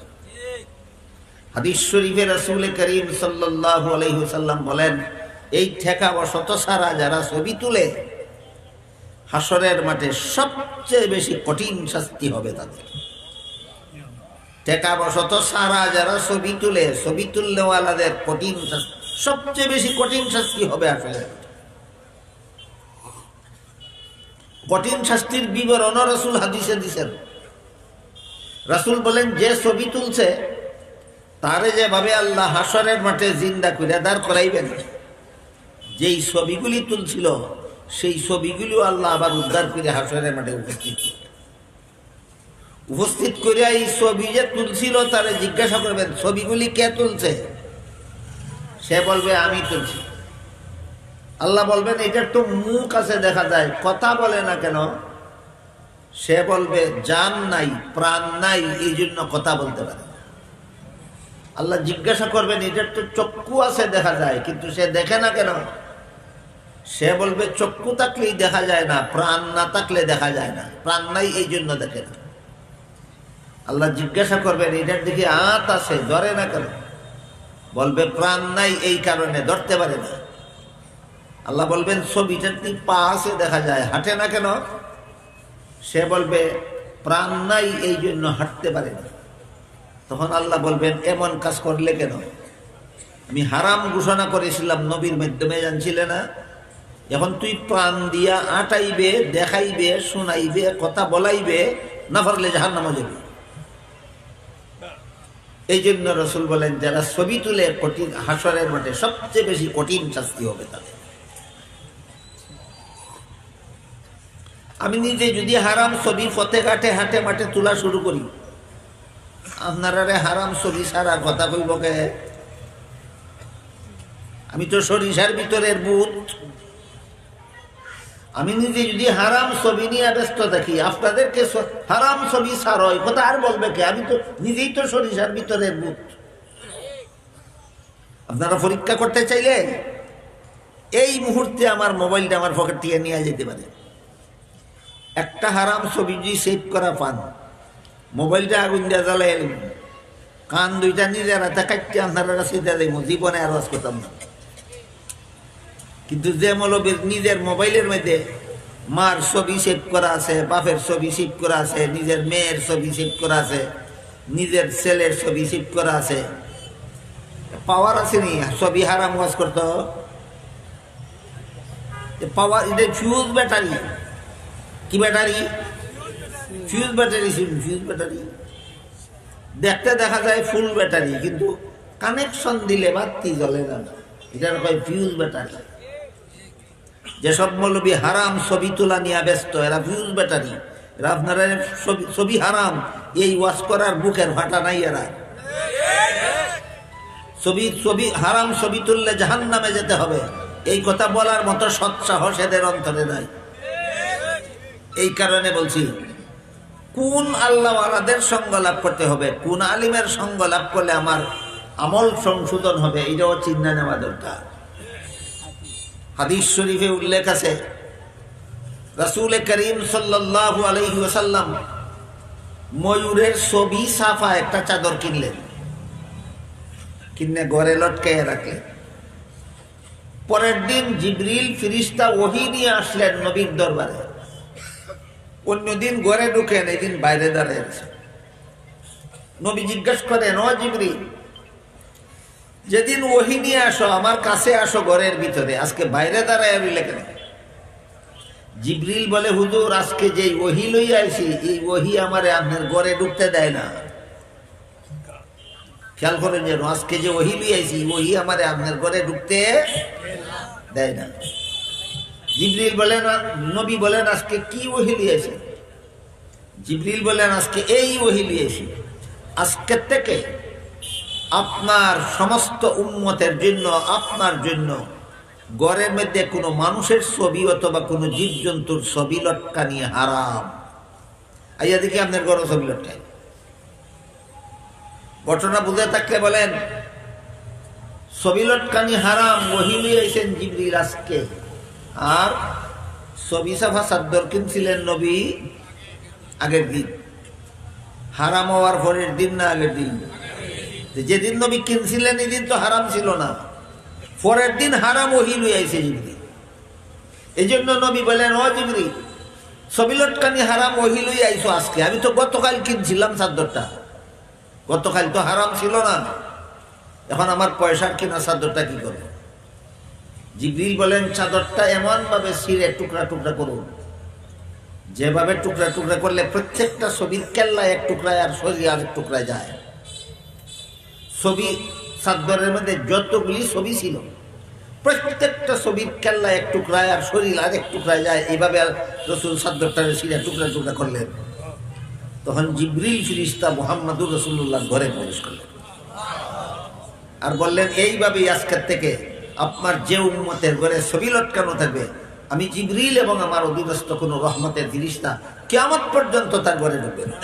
হাদিস শরীফে রাসূল করিম সাল্লাল্লাহু আলাইহি ওয়াসাল্লাম বলেন, এই ঠেকা বশত সারা যারা ছবি তুলে হাসরের মাঠে সবচেয়ে বেশি কঠিন শাস্তি হবে তাদের। ঠেকা বশত সারা যারা ছবি তুলে, ছবি তুলনেওয়ালাদের কঠিন শাস্তি, সবচেয়ে বেশি কঠিন শাস্তি হবে আসলে। কঠিন শাস্তির বিবরণ রাসূল হাদিসে দিয়েছেন। রাসূল বলেন, যে ছবি তুলছে তারে যেভাবে আল্লাহ হাসরের মাঠে জিন্দা করে দাঁড় করাইবেন, যেই ছবিগুলি তুলছিল সেই ছবিগুলিও আল্লাহ আবার উদ্ধার করে হাসরের মাঠে উপস্থিত করে এই ছবি যে তুলছিল তারে জিজ্ঞাসা করবেন, ছবিগুলি কে তুলছে? সে বলবে আমি তুলছি। আল্লাহ বলবেন এটার তো মুখ আছে দেখা যায়, কথা বলে না কেন? সে বলবে জান নাই, প্রাণ নাই, এই জন্য কথা বলতে পারে। আল্লাহ জিজ্ঞাসা করবেন এটার তো চক্ষু আছে দেখা যায়, কিন্তু সে দেখে না কেন? সে বলবে চক্ষু থাকলেই দেখা যায় না, প্রাণ না থাকলে দেখা যায় না, প্রাণ নাই এই জন্য দেখে না। আল্লাহ জিজ্ঞাসা করবেন এটার দিকে হাত আছে, ধরে না কেন? বলবে প্রাণ নাই এই কারণে ধরতে পারে না। আল্লাহ বলবেন ছবিটার দিকে পা আছে দেখা যায়, হাঁটে না কেন? সে বলবে প্রাণ নাই এই জন্য হাঁটতে পারে না। তখন আল্লাহ বলবেন এমন কাজ করলে কেন? আমি হারাম ঘোষণা করেছিলাম নবীর মাধ্যমে, জানছিলে না? এখন তুই প্রাণ দিয়া আটাইবে, দেখাইবে, শোনাইবে, কথা বলাইবে, না পারলে জাহান্নামে যাবে। এই জন্য রসুল বলেন যারা ছবি তুলে কঠিন হাসরের মাঠে সবচেয়ে বেশি কঠিন শাস্তি হবে তাদের। আমি নিজে যদি হারাম ছবি পথে ঘাটে হাটে মাঠে তোলা শুরু করি, আপনারা হারাম ছবি ছাড়ার কথা কইব কে? আমি তো সরিষার ভিতরের ভূত। আমি নিজে যদি হারাম ছবি নিয়ে ব্যস্ত থাকি, আপনাদেরকে হারাম ছবি ছাড়ো এই কথা আর বলবে কে? আমি তো নিজেই তো সরিষার ভিতরের ভূত। আপনারা পরীক্ষা করতে চাইলে এই মুহূর্তে আমার মোবাইলটা আমার পকেট থেকে নিয়ে যেতে পারে। একটা হারাম ছবি যদি সেভ করা পান, মোবাইলটা আগুন দিয়ে জ্বালাই কান দুইটা নিজের হাতে কাটতে আপনারা কাছে দেব, জীবনে আর ওয়াজ করতাম না। কিন্তু যে মৌলবীর নিজের মোবাইলের মধ্যে মার ছবি সেভ করা আছে, বাপের ছবি সেভ করা আছে, নিজের মেয়ের ছবি সেভ করা আছে, নিজের ছেলের ছবি সেভ করা আছে, পাওয়ার আছে নি ছবি হারাম ওয়াজ করতো? পাওয়ার এটা ফিউজ ব্যাটারি। কি battery? Fuse battery. Fuse battery দেখতে দেখা যায় ফুল ব্যাটারি, কিন্তু কানেকশন দিলে বাতি জ্বলে না, এটার কয় ফিউজ ব্যাটারি। যেসব মৌলবী হারাম ছবি তোলা নিয়ে ব্যস্ত, এরা ফিউজ ব্যাটারি। এরা আপনারা ছবি হারাম এই ওয়াশ করার বুকের ফাটা নাই। এরা ছবি হারাম ছবি তুললে জাহান্নামে যেতে হবে, এই কথা বলার মতো সৎ সাহস এদের অন্তরে নাই। এই কারণে বলছি কোন আল্লাহওয়ালাদের সঙ্গ লাভ করতে হবে, কোন আলিমের সঙ্গ লাভ করলে আমার আমল সংশোধন হবে, এটাও চিন্তা নেওয়া দরকার। হাদিস শরীফে উল্লেখ আছে রাসূল করিম সাল্লাল্লাহু আলাইহি ওয়াসাল্লাম ময়ূরের ছবি ছাপা একটা চাদর কিনলেন, কিনে ঘরে লটকাইয়া রাখলেন। পরের দিন জিবরিল ফেরেশতা ওহী নিয়ে আসলেন নবীর দরবারে। অন্যদিন ঘরে ঢুকেন, এই দিন বাইরে দাঁড়িয়ে আছে। নবী জিজ্ঞাসা করেন, ও জিবরিল, যেদিন ওহী নিয়ে আসো আমার কাছে আসো ঘরের ভিতরে, আজকে বাইরে দাঁড়ায় রইলে কেন? জিবরিল বলে, হুজুর আজকে যে ওহী লইয়া আইছি এই ওহী আমারে আপনার ঘরে ঢুকতে দেয় না। খেয়াল করেন যেন, আজকে যে ওহী লইয়া আইছি ওহী আমারে আপনার ঘরে ঢুকতে দেয় না। জিবরিল বলেন, নবী বলেন আজকে কি ওহী লিয়েছে? জিবরিল বলেন আজকে এই ওহী লিয়েছি, আজকে থেকে আপনার সমস্ত উম্মতের জন্য, আপনার জন্য ঘরের মধ্যে কোনো মানুষের ছবি অথবা কোনো জীবজন্তুর ছবি লটকানি হারাম। আইয়া দেখি আপনার ঘরে ছবি লটকায়। ঘটনা বুঝে থাকলে বলেন, ছবি লটকানি হারাম ওহী লিয়েছেন জিবরিল আজকে। আর ছবি সাফা চাদর কিনছিলেন নবী আগের দিন, হারাম হওয়ার পরের দিন না আগের দিন? যেদিন নবী কিনছিলেন এই দিন তো হারাম ছিল না, পরের দিন হারাম ওহী লই আইছে জিবরিল। এই জন্য নবী বলেন, ও জিবরিল, ছবি লটকানি হারাম ওহী লই আইছো আজকে। আমি তো গতকাল কিনছিলাম চাদরটা, গতকাল তো হারাম ছিল না, এখন আমার পয়সার কিনা চাদরটা কি করবো? জিবরিল বলেন, চাদরটা এমন ভাবে ছিঁড়ে টুকরা টুকরা করুন, যেভাবে টুকরা টুকরা করলে প্রত্যেকটা ছবির কেল্লা এক টুকরায় আর শরীর আরেক টুকরায় যায়। ছবি চাদরের মধ্যে যতগুলি ছবি ছিল প্রত্যেকটা ছবির কেল্লা এক টুকরায় আর শরীর আরেক টুকরায় যায়। এইভাবে রাসূল চাদরটারে ছিঁড়ে টুকরা টুকরা করলেন। তখন জিবরিল ফেরেশতা মুহাম্মদুর রাসূলুল্লাহ ঘরে প্রবেশ করলেন আর বললেন, এইভাবেই আজকের থেকে আপনার যে উম্মতের ঘরে ছবি লটকানো থাকবে, আমি জিবরিল এবং আমার অধীনস্থ কোনো রহমতের ফেরেশতা কিয়ামত পর্যন্ত তার ঘরে ঢুকবে না।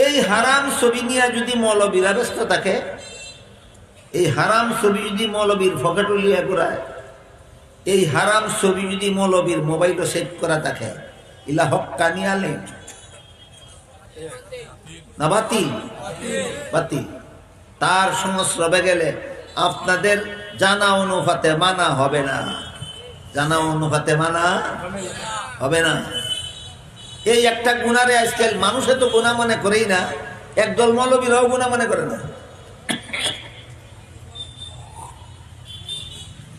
এই হারাম ছবি নিয়ে যদি মৌলবীরা ব্যস্ত থাকে, এই হারাম ছবি যদি মৌলবীর পকেটে লিয়ে ঘুরায়, এই হারাম ছবি যদি মৌলবীর মোবাইলও সেট করা থাকে, ইলা হক্কানি আলেম না বাতিল? বাতিল। তার সংস্রবে গেলে আপনাদের জানা অনুপাতে মানা হবে না, জানা অনুপাতে মানা হবে না। এই একটা গুনারে আজকাল মানুষে তো গুনাহ মনে করেই না, একদল মৌলবীরাও গুনাহ মনে করে না।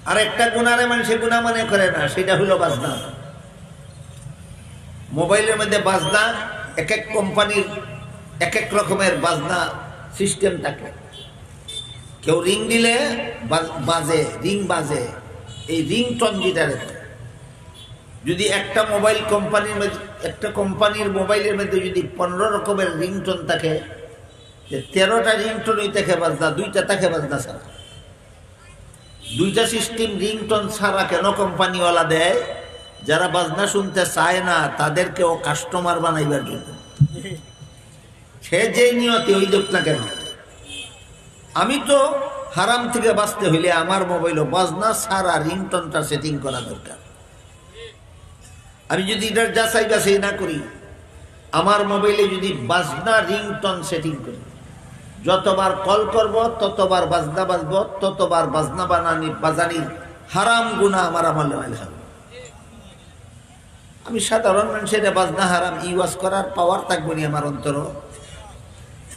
আর একটা গুনারে মানুষে গুনাহ মনে করে না, সেটা হলো বাজনা। মোবাইলের মধ্যে বাজনা, এক এক কোম্পানির এক এক রকমের বাজনা সিস্টেম থাকে। কেউ রিং দিলে বাজে, রিং বাজে, এই রিংটন যেটা রেখে। যদি একটা মোবাইল কোম্পানির মধ্যে, একটা কোম্পানির মোবাইলের মধ্যে যদি 15 রকমের রিংটন থাকে, যে 13টা রিংটনই থাকে বাজনা, 2টা থাকে বাজনা ছাড়া। 2টা সিস্টেম রিংটন ছাড়া কেন কোম্পানিওয়ালা দেয়? যারা বাজনা শুনতে চায় না তাদেরকেও কাস্টমার বানাইবার জন্য। সে যে নিয়তে ওই দেখ না কেন। আমি তো হারাম থেকে বাঁচতে হইলে আমার মোবাইলও বাজনা ছাড়া রিংটনটা সেটিং করা দরকার। আমি যদি এটার যাচাই বাছাই না করি, আমার মোবাইলে যদি বাজনা রিংটন সেটিং করি, যতবার কল করব ততবার বাজনা বাজব, ততবার বাজনা বাজানির হারাম গুনাহ আমার আমলে হবে। আমি সাধারণ মানুষের বাজনা হারাম ইউজ করার পাওয়ার থাকবো নি আমার অন্তর,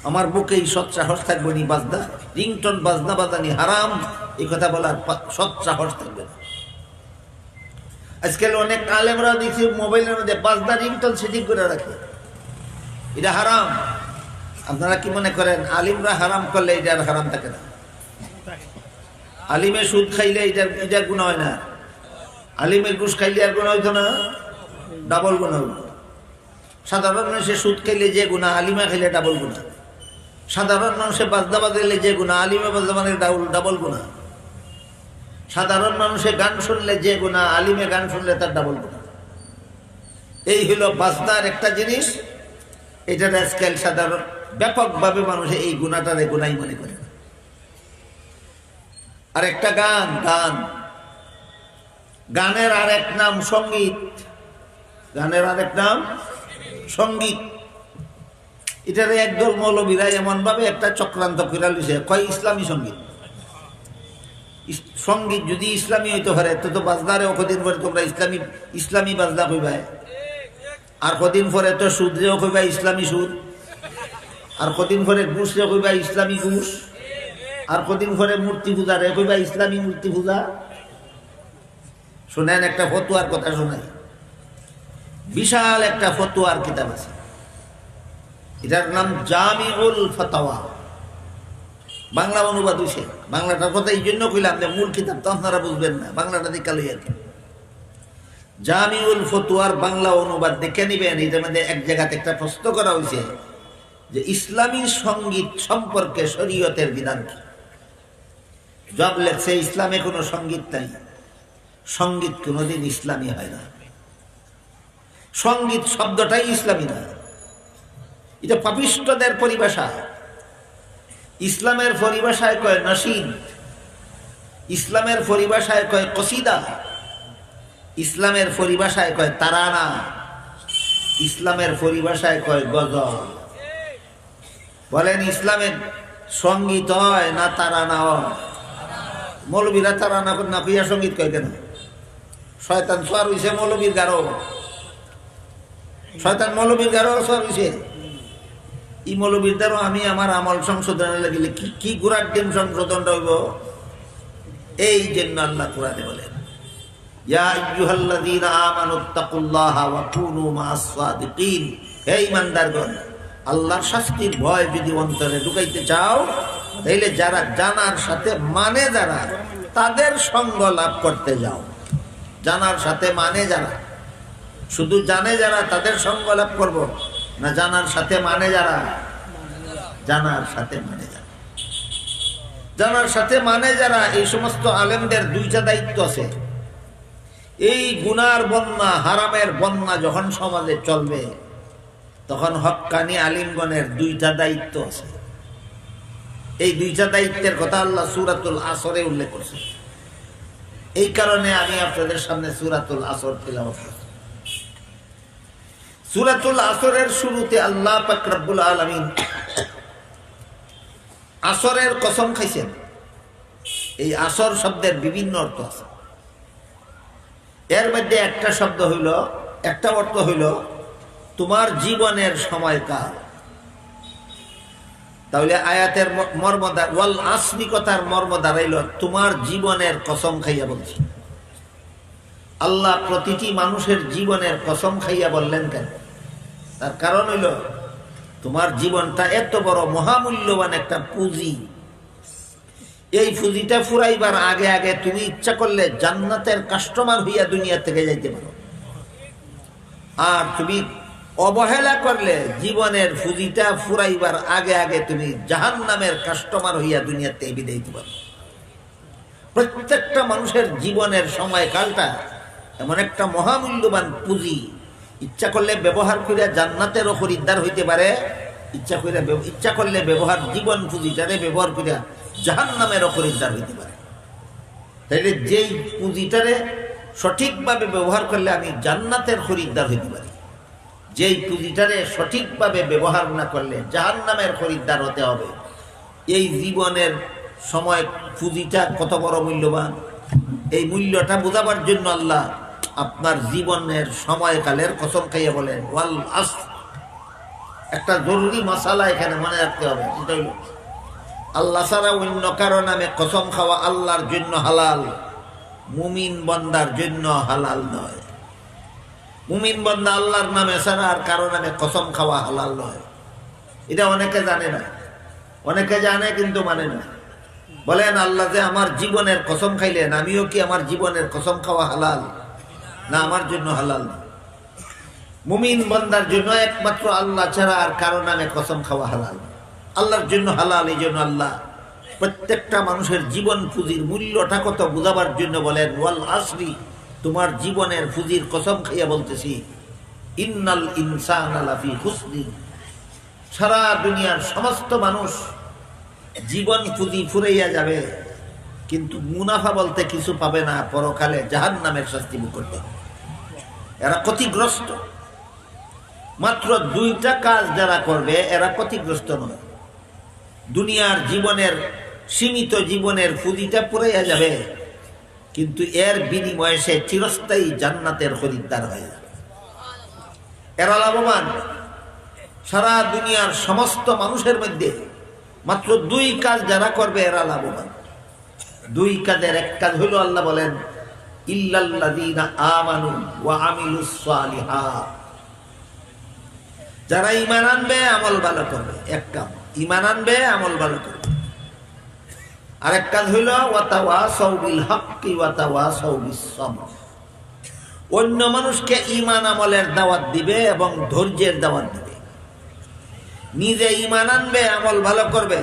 আমার বুকে এই সৎ সাহস থাকবো নি বাজনা রিংটন বাজনা বাজানি হারাম এই কথা বলার সৎ সাহস থাকবে না। আজকাল অনেক আলেমরা দেখছি মোবাইলের মধ্যে বাজনা রিংটন সেটিং করে রাখে, এটা হারাম। আপনারা কি মনে করেন আলিমরা হারাম করলে এটার হারাম থাকে না? আলিমে সুদ খাইলে এটার গুনাহ হয় না? আলিমের ঘুষ খাইলে আর গুনাহ হইতো না? ডাবল গুনাহ হইল। সাধারণ মানুষের সুদ খাইলে যে গুনাহ, আলিমা খাইলে ডাবল গুনাহ। সাধারণ মানুষের বাজনা বাজাইলে যে গুনাহ, আলিমে বাজনা মানে ডাবল গুনাহ। সাধারণ মানুষের গান শুনলে যে গুনাহ, আলিমে গান শুনলে তার ডাবল গুনাহ। এই হলো বাজনার একটা জিনিস। এটার আজকাল সাধারণ ব্যাপকভাবে মানুষে এই গুনাহটারে গুনাই মনে করে। আর একটা গানের আর এক নাম সঙ্গীত, গানের আরেক নাম সঙ্গীত। এটারে একদল মৌলবীরা এমন ভাবে একটা চক্রান্ত করে লিখে, কয় ইসলামী সঙ্গীত। সঙ্গীত যদি ইসলামী হইতে পারে তো বাজনারে কদিন পরে তোমরা ইসলামী বাজনা কইবা, আর কদিন পরে তো সুদরেও কইবা ইসলামী সুদ, আর কদিন পরে ঘুষরে কইবা ইসলামী ঘুষ, আর কদিন পরে মূর্তি পূজারে কইবা ইসলামী মূর্তি পূজা। শোনেন, একটা ফতুয়ার কথা শোনাই। বিশাল একটা ফতুয়ার কিতাব আছে, এটার নাম জামিউল ফাতাওয়া। বাংলা অনুবাদ হইছে। বাংলাটার কথা এই জন্য কইলাম যে মূল কিতাব তো আপনারা বুঝবেন না, বাংলাটা দেখে লই আর কি। জামিউল ফতুয়ার বাংলা অনুবাদ দেখে নিবেন। এটার মধ্যে এক জায়গাতে একটা প্রশ্ন করা হয়েছে যে ইসলামী সঙ্গীত সম্পর্কে শরীয়তের বিধান কি। জবাব লেখছে, ইসলামে কোনো সঙ্গীত নাই, সঙ্গীত কোনোদিন ইসলামী হয় না। সঙ্গীত শব্দটাই ইসলামী না, এটা পাপিষ্টদের পরিভাষা। ইসলামের পরিভাষায় কয় নসিদ, ইসলামের পরিভাষায় কয় কসিদা, ইসলামের পরিভাষায় কয় তারানা, ইসলামের পরিভাষায় কয় গজল। বলেন ইসলামের সঙ্গীত হয় না তারানা হয়? মৌলবীরা তারানা না কইয়া সঙ্গীত কয় কেন? শয়তান সোয়ার হইছে মৌলবীর গারো, শয়তান মৌলবীর গারো সোয়ার হইছে। ই মৌলবীর দ্বারা আমি আমার আমল সংশোধনে লাগিলে কি গুড়ার ডিম সংশোধনটা হইব? এই জন্য আল্লাহ কোরআনে বলেন, ইয়া আইয়ুহাল্লাযীনা আমানুত্তাকুল্লাহা ওয়া কুনু মা'আস সাদিকিন। হে ঈমানদারগণ, আল্লাহর শাস্তির ভয় যদি অন্তরে ঢুকাইতে চাও, তাহলে যারা জানার সাথে মানে যারা, তাদের সঙ্গ লাভ করতে যাও। জানার সাথে মানে যারা, শুধু জানে যারা তাদের সঙ্গ লাভ করব না, জানার সাথে মানে যারা, জানার সাথে মানে যারা। জানার সাথে মানে যারা, এই সমস্ত আলেমদের দুইটা দায়িত্ব আছে। এই গুনার বন্যা, হারামের বন্যা যখন সমাজে চলবে, তখন হক্কানি আলিমগণের দুইটা দায়িত্ব আছে। এই দুইটা দায়িত্বের কথা আল্লাহ সূরাতুল আসরে উল্লেখ করছে। এই কারণে আমি আপনাদের সামনে সূরাতুল আসর তিলাওয়াত করছি। সূরাতুল আসরের শুরুতে আল্লাহ পাক রব্বুল আলামিন আসরের কসম খাইছেন। এই আসর শব্দের বিভিন্ন অর্থ আছে। এর মধ্যে একটা শব্দ হইল, একটা অর্থ হইল তোমার জীবনের সময়কাল। তাহলে আয়াতের মর্ম, ওয়াল আসরি কথার মর্ম দাঁড়াইল তোমার জীবনের কসম খাইয়া বলছি। আল্লাহ প্রতিটি মানুষের জীবনের কসম খাইয়া বললেন কেন? তার কারণ হইল তোমার জীবনটা এত বড় মহামূল্যবান একটা পুঁজি। এই পুঁজিটা ফুরাইবার আগে আগে তুমি ইচ্ছা করলে জান্নাতের কাস্টমার হইয়া দুনিয়া থেকে যাইতে পারো, আর তুমি অবহেলা করলে জীবনের পুঁজিটা ফুরাইবার আগে আগে তুমি জাহান্নামের কাস্টমার হইয়া দুনিয়া থেকে বিদায় দিতে পারো। প্রত্যেকটা মানুষের জীবনের সময়কালটা এমন একটা মহামূল্যবান পুঁজি, ইচ্ছা করলে ব্যবহার করে জান্নাতেরও খরিদ্দার হইতে পারে, ইচ্ছা করলে ব্যবহার জীবন পুঁজিটারে ব্যবহার করে জাহান্নামেরও খরিদ্দার হইতে পারে। তাইলে যেই পুঁজিটারে সঠিকভাবে ব্যবহার করলে আমি জান্নাতের খরিদ্দার হইতে পারি, যেই পুঁজিটারে সঠিকভাবে ব্যবহার না করলে জাহান্নামের খরিদ্দার হতে হবে। এই জীবনের সময় পুঁজিটা কত বড় মূল্যবান, এই মূল্যটা বোঝাবার জন্য আল্লাহ আপনার জীবনের সময়কালের কসম খাইয়া বলেন ওয়াল আসর। একটা জরুরি মশালা এখানে মনে রাখতে হবে, সেটা হইল আল্লাহ ছাড়া অন্য কারো নামে কসম খাওয়া আল্লাহর জন্য হালাল, মুমিন বান্দার জন্য হালাল নয়। মুমিন বান্দা আল্লাহর নামে ছাড়া আর কারো নামে কসম খাওয়া হালাল নয়। এটা অনেকে জানে না, অনেকে জানে কিন্তু মানে না। বলেন আল্লাহ যে আমার জীবনের কসম খাইলেন, আমিও কি আমার জীবনের কসম খাওয়া হালাল? না, আমার জন্য হালাল না। মুমিন বান্দার জন্য একমাত্র আল্লাহ ছাড়া আর কারো নামে কসম খাওয়া হালাল, আল্লাহর জন্য হালাল। এই জন্য আল্লাহ প্রত্যেকটা মানুষের জীবন পুঁজির মূল্যটা কত বুঝাবার জন্য বলেন ওয়াল আসরি, তোমার জীবনের পুঁজির কসম খাইয়া বলতেছি ইন্নাল ইনসানা লাফি খুসরিন। সারা দুনিয়ার সমস্ত মানুষ জীবন পুঁজি ফুরাইয়া যাবে, কিন্তু মুনাফা বলতে কিছু পাবে না, পরকালে জাহান্নামের শাস্তি ভোগ করবে। এরা ক্ষতিগ্রস্ত। মাত্র দুইটা কাজ যারা করবে এরা ক্ষতিগ্রস্ত নয়। দুনিয়ার জীবনের সীমিত জীবনের পুঁজিটা পুরাইয়া যাবে, কিন্তু এর বিনিময়ে সে চিরস্থায়ী জান্নাতের খরিদ্দার হয়ে যাবে। এরা লাভবান। সারা দুনিয়ার সমস্ত মানুষের মধ্যে মাত্র দুই কাজ যারা করবে এরা লাভবান। দুই কাজের এক কাজ হলো আল্লাহ বলেন ইল্লাল্লাযীনা আমানু ওয়া আমিলুস সালিহাত। যারা ঈমান আনবে, আমল ভালো করবে, এক কাজ ঈমান আনবে, আমল ভালো করবে। আরেক কাজ হইল ওয়া তাওয়াসাউ বিল হাক্কি ওয়া তাওয়াসাউ বিস সাবর। অন্য মানুষকে ঈমান আমলের দাওয়াত দিবে এবং ধৈর্যের দাওয়াত দিবে। নিজে ঈমান আনবে, আমল ভালো করবে,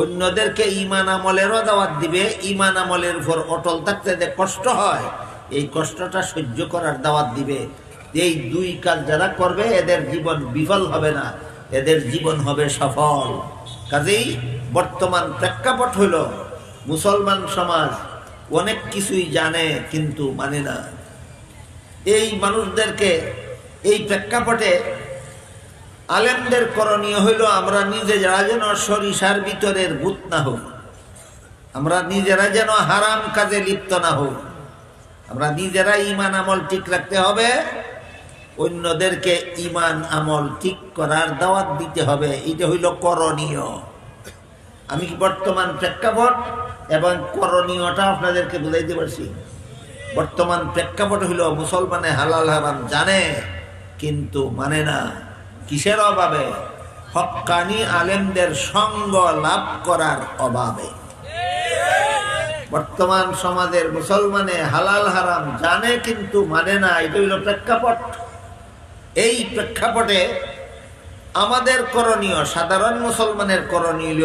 অন্যদেরকে ঈমান আমলেরও দাওয়াত দিবে। ঈমান আমলের উপর অটল থাকতে যে কষ্ট হয়, এই কষ্টটা সহ্য করার দাওয়াত দিবে। এই দুই কাজ যারা করবে এদের জীবন বিফল হবে না, এদের জীবন হবে সফল। কাজেই বর্তমান প্রেক্ষাপট হইল মুসলমান সমাজ অনেক কিছুই জানে কিন্তু মানে না। এই মানুষদেরকে এই প্রেক্ষাপটে আলেমদের করণীয় হইল আমরা নিজেরা যেন সরিষার ভিতরের ভূত না হই, আমরা নিজেরা যেন হারাম কাজে লিপ্ত না হই, আমরা নিজেরা ঈমান আমল ঠিক রাখতে হবে, অন্যদেরকে ঈমান আমল ঠিক করার দাওয়াত দিতে হবে। এটা হইল করণীয়। আমি বর্তমান প্রেক্ষাপট এবং করণীয়টা আপনাদেরকে বুঝাইতে পারছি। বর্তমান প্রেক্ষাপট হইল মুসলমানে হালাল হারাম জানে কিন্তু মানে না। কিসের অভাবে? হক্কানি আলেমদের সঙ্গ লাভ করার অভাবে। বর্তমান সমাজের মুসলমানে হালাল হারাম জানে কিন্তু মানে না, এটা হইল প্রেক্ষাপট। এই প্রেক্ষাপটে আমাদের করণীয়, সাধারণ মুসলমানের করণীয় হইল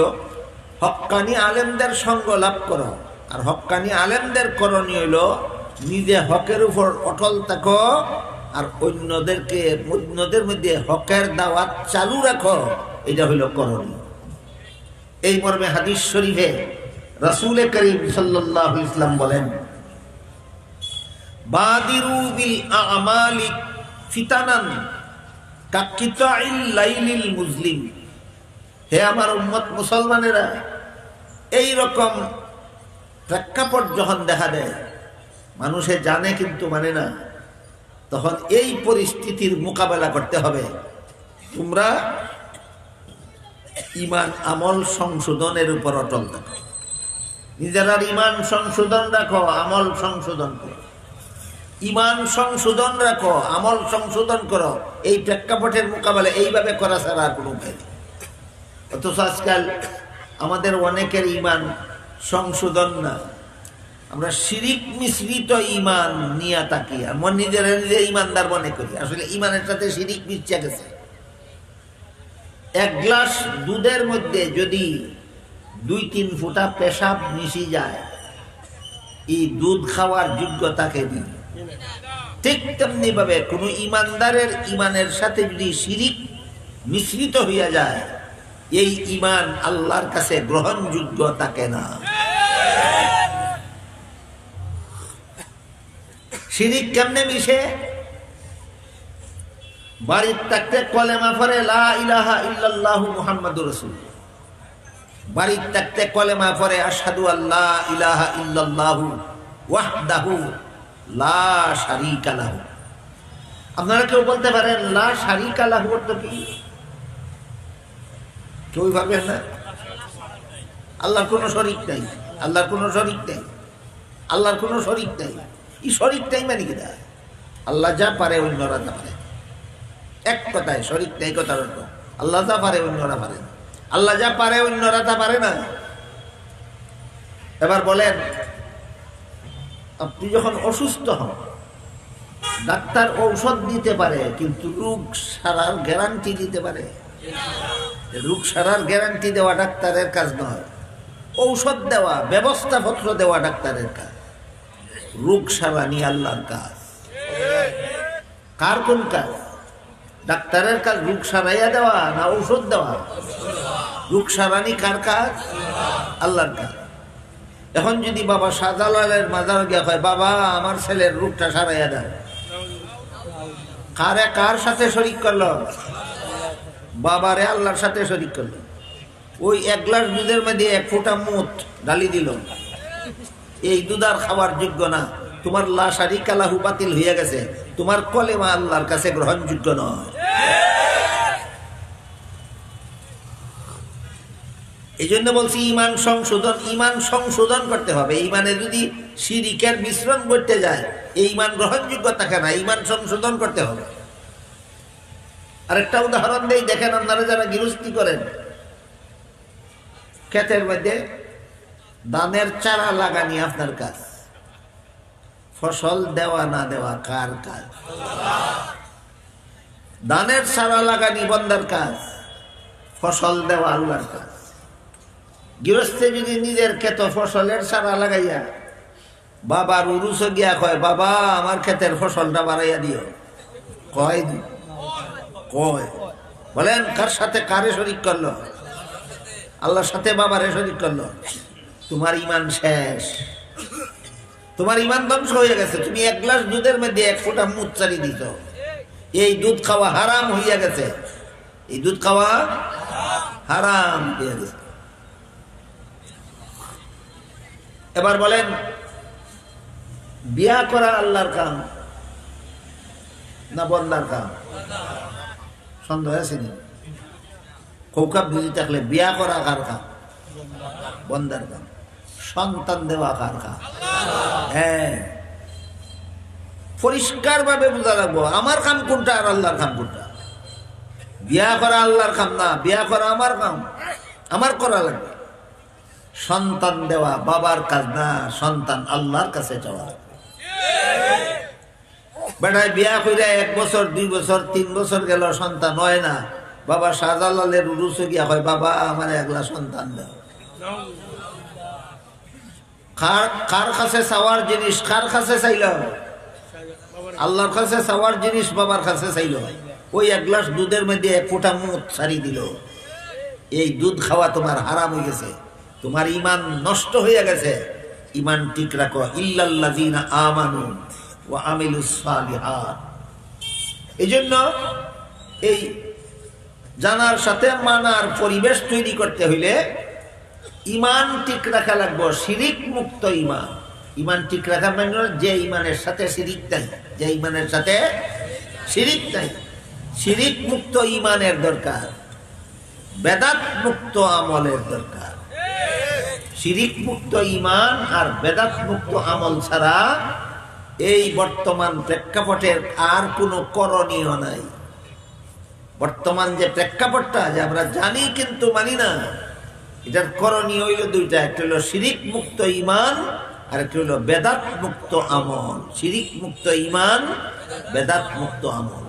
হক্কানি আলেমদের সঙ্গ লাভ করো। আর হক্কানি আলেমদের করণীয় হইল নিজে হকের উপর অটল থাকো, আর অন্যদের মধ্যে হকের দাওয়াত চালু রাখো। এটা হইল করণীয়। এই মর্মে হাদিস শরীফে রাসূল করিম সাল্লাল্লাহু আলাইহি ওয়াসাল্লাম বলেন, বাদিরু বিল আমালি ফিতানান কাকিতাইল লাইলিল মুজলিম। হে আমার উম্মত মুসলমানেরা, এই রকম প্রেক্ষাপট যখন দেখা দেয়, মানুষে জানে কিন্তু মানে না, তখন এই পরিস্থিতির মোকাবেলা করতে হবে। তোমরা ঈমান আমল সংশোধনের উপর অটল থাকো। নিজেরা ঈমান সংশোধন রাখো, আমল সংশোধন করো। ঈমান সংশোধন রাখো, আমল সংশোধন করো। এই প্রেক্ষাপটের মোকাবেলা এইভাবে করা ছাড়া আর কোনো উপায় নেই। অথচ আজকাল আমাদের অনেকের ঈমান সংশোধন না, আমরা শিরিক মিশ্রিত ঈমান নিয়ে থাকি। আমরা নিজেরা নিজে ঈমানদার মনে করি, আসলে ঈমানের সাথে শিরিক মিশে গেছে। এক গ্লাস দুধের মধ্যে যদি 2-3 ফোঁটা পেশাব মিশে যায়, এই দুধ খাওয়ার যোগ্যতাকে দিই। ঠিক তেমনি ভাবে কোন ঈমানদারের ঈমানের সাথে যদি শিরিক মিশ্রিত হইয়া যায়, এই ঈমান আল্লাহর কাছে গ্রহণযোগ্য থাকে না। শিরিক কেমনে মিশে? বাড়ির থাকতে কলেমা পড়ে লা ইলাহা ইল্লাল্লাহু মুহাম্মাদুর রাসূলুল্লাহ, বাড়ির থাকতে কলেমা পড়ে আশহাদু আল্লা ইলাহা ইল্লাল্লাহু ওয়াহদাহু লা শারীকা লাহু। আপনারা কেউ বলতে পারেন লা শারীকা লাহু অর্থ কি? কেউ ভাবেন না? আল্লাহর কোনো শরীক নাই, আল্লাহর কোনো শরীক নাই, আল্লাহর কোনো শরীক নাই। এই শরীক নাই মানে কি? আল্লাহ যা পারে অন্যরা তা পারে। এক কথায় শরীক নাই কথার অর্থ আল্লাহ যা পারে অন্যরা পারে না। আল্লাহ যা পারে অন্যরা তা পারে না। এবার বলেন, আপনি যখন অসুস্থ হন, ডাক্তার ঔষধ দিতে পারে, কিন্তু রোগ সারার গ্যারান্টি দিতে পারে? রোগ সারার গ্যারান্টি দেওয়া ডাক্তারের কাজ নয়, ঔষধ দেওয়া, ব্যবস্থাপত্র দেওয়া ডাক্তারের কাজ। রোগ সারানি আল্লাহর কাজ। কার কোন কাজ? ডাক্তারের কাজ রোগ সারাইয়া দেওয়া না ঔষধ দেওয়া? রোগ সারানি কার কাজ? আল্লাহর কাজ। এখন যদি বাবা শাহজালালের মাজার গিয়া হয়, বাবা আমার ছেলের রোগটা সারাইয়া দেয়, কার সাথে শরীক করলো? বাবারে আল্লাহর সাথে শরীক করলো। ওই 1 গ্লাস দুধের মধ্যে 1 ফোঁটা মুত ঢালি দিল, এই দুধ আর খাওয়ার যোগ্য না। তোমার লা শারীকা লাহু বাতিল হইয়া গেছে, তোমার কলেমা আল্লাহর কাছে গ্রহণযোগ্য নয়। এই জন্য বলছি ঈমান সংশোধন, ঈমান সংশোধন করতে হবে। ঈমানে যদি শিরিকের মিশ্রণ করতে যায়, এই ঈমান গ্রহণযোগ্য থাকে না, ঈমান সংশোধন করতে হবে। আরেকটা উদাহরণ দেই, দেখেন আপনারা যারা গৃহস্থী করেন, ক্ষেতের মধ্যে ধানের চারা লাগানি আপনার কাজ, ফসল দেওয়া না দেওয়া কার কাজ? ধানের চারা লাগানি বন্দার কাজ, ফসল দেওয়া আল্লাহর কাজ। গৃহস্থে যদি নিজের ক্ষেত ফসলের চারা লাগাইয়া বাবার উরুসে গিয়া কয়, বাবা আমার ক্ষেতের ফসলটা বাড়াইয়া দিও, কয় বলেন কার সাথে কারে শরীক করলো? আল্লাহর সাথে বাবারে শরীক করলো। তোমার ঈমান শেষ, তোমার ঈমান ধ্বংস হয়ে গেছে। তুমি 1 গ্লাস দুধের মধ্যে 1 ফোঁটা মুত চারি দিত, এই দুধ খাওয়া হারাম হইয়া গেছে, এই দুধ খাওয়া হারাম হইয়া গেছে। এবার বলেন, বিয়া করা আল্লাহর কাম না বন্দার কাম? সন্দেহ আছে নি? কৌকাব বুঝি থাকলে বিয়া করা কার কাম? বন্দার কাম। সন্তান দেওয়া কার কাম? হ্যাঁ, পরিষ্কার ভাবে বোঝা লাগবো আমার কাম কোনটা আর আল্লাহর কাম কোনটা। বিয়া করা আল্লাহর কাম না, বিয়া করা আমার কাম, আমার করা লাগবে। সন্তান দেওয়া বাবার কাজ না, সন্তান আল্লাহর কাছে যাওয়া। বেটায় বিয়া কইরা 1 বছর 2 বছর 3 বছর গেল, সন্তান হয় না, বাবা শাহজালালের উরুসে গিয়া হয়, বাবা আমার 1 সন্তান দাও। কার কাছে চাওয়ার জিনিস কার কাছে চাইল? আল্লাহর কাছে চাওয়ার জিনিস বাবার কাছে চাইল। ওই এক গ্লাস দুধের মধ্যে এক ফোঁটা মদ ছাড়ি দিল, এই দুধ খাওয়া তোমার হারাম হয়ে গেছে, তোমার ইমান নষ্ট হয়ে গেছে। ইমান ঠিক রাখো, ইল্লাল্লাযীনা আমানু ওয়া আমিলুস সালিহাত। এই জন্য এই জানার সাথে মানার পরিবেশ তৈরি করতে হইলে ইমান ঠিক রাখা লাগবে, শিরিক মুক্ত ইমান। ইমান ঠিক রাখা মানে যে ইমানের সাথে শিরিক নাই, যে ইমানের সাথে শিরিক নাই। শিরিক মুক্ত ইমানের দরকার, বেদাত মুক্ত আমলের দরকার। শিরিক মুক্ত ইমান আর বেদাত মুক্ত আমল ছাড়া এই বর্তমান প্রেক্ষাপটের আর কোনো করণীয় নাই। বর্তমান যে প্রেক্ষাপটটা, যে আমরা জানি কিন্তু মানি না, এটার করণীয় হইল দুইটা, একটা হইল শিরিক মুক্ত ইমান আর একটা হইল বেদাত মুক্ত আমল। শিরিক মুক্ত ইমান, বেদাত মুক্ত আমল।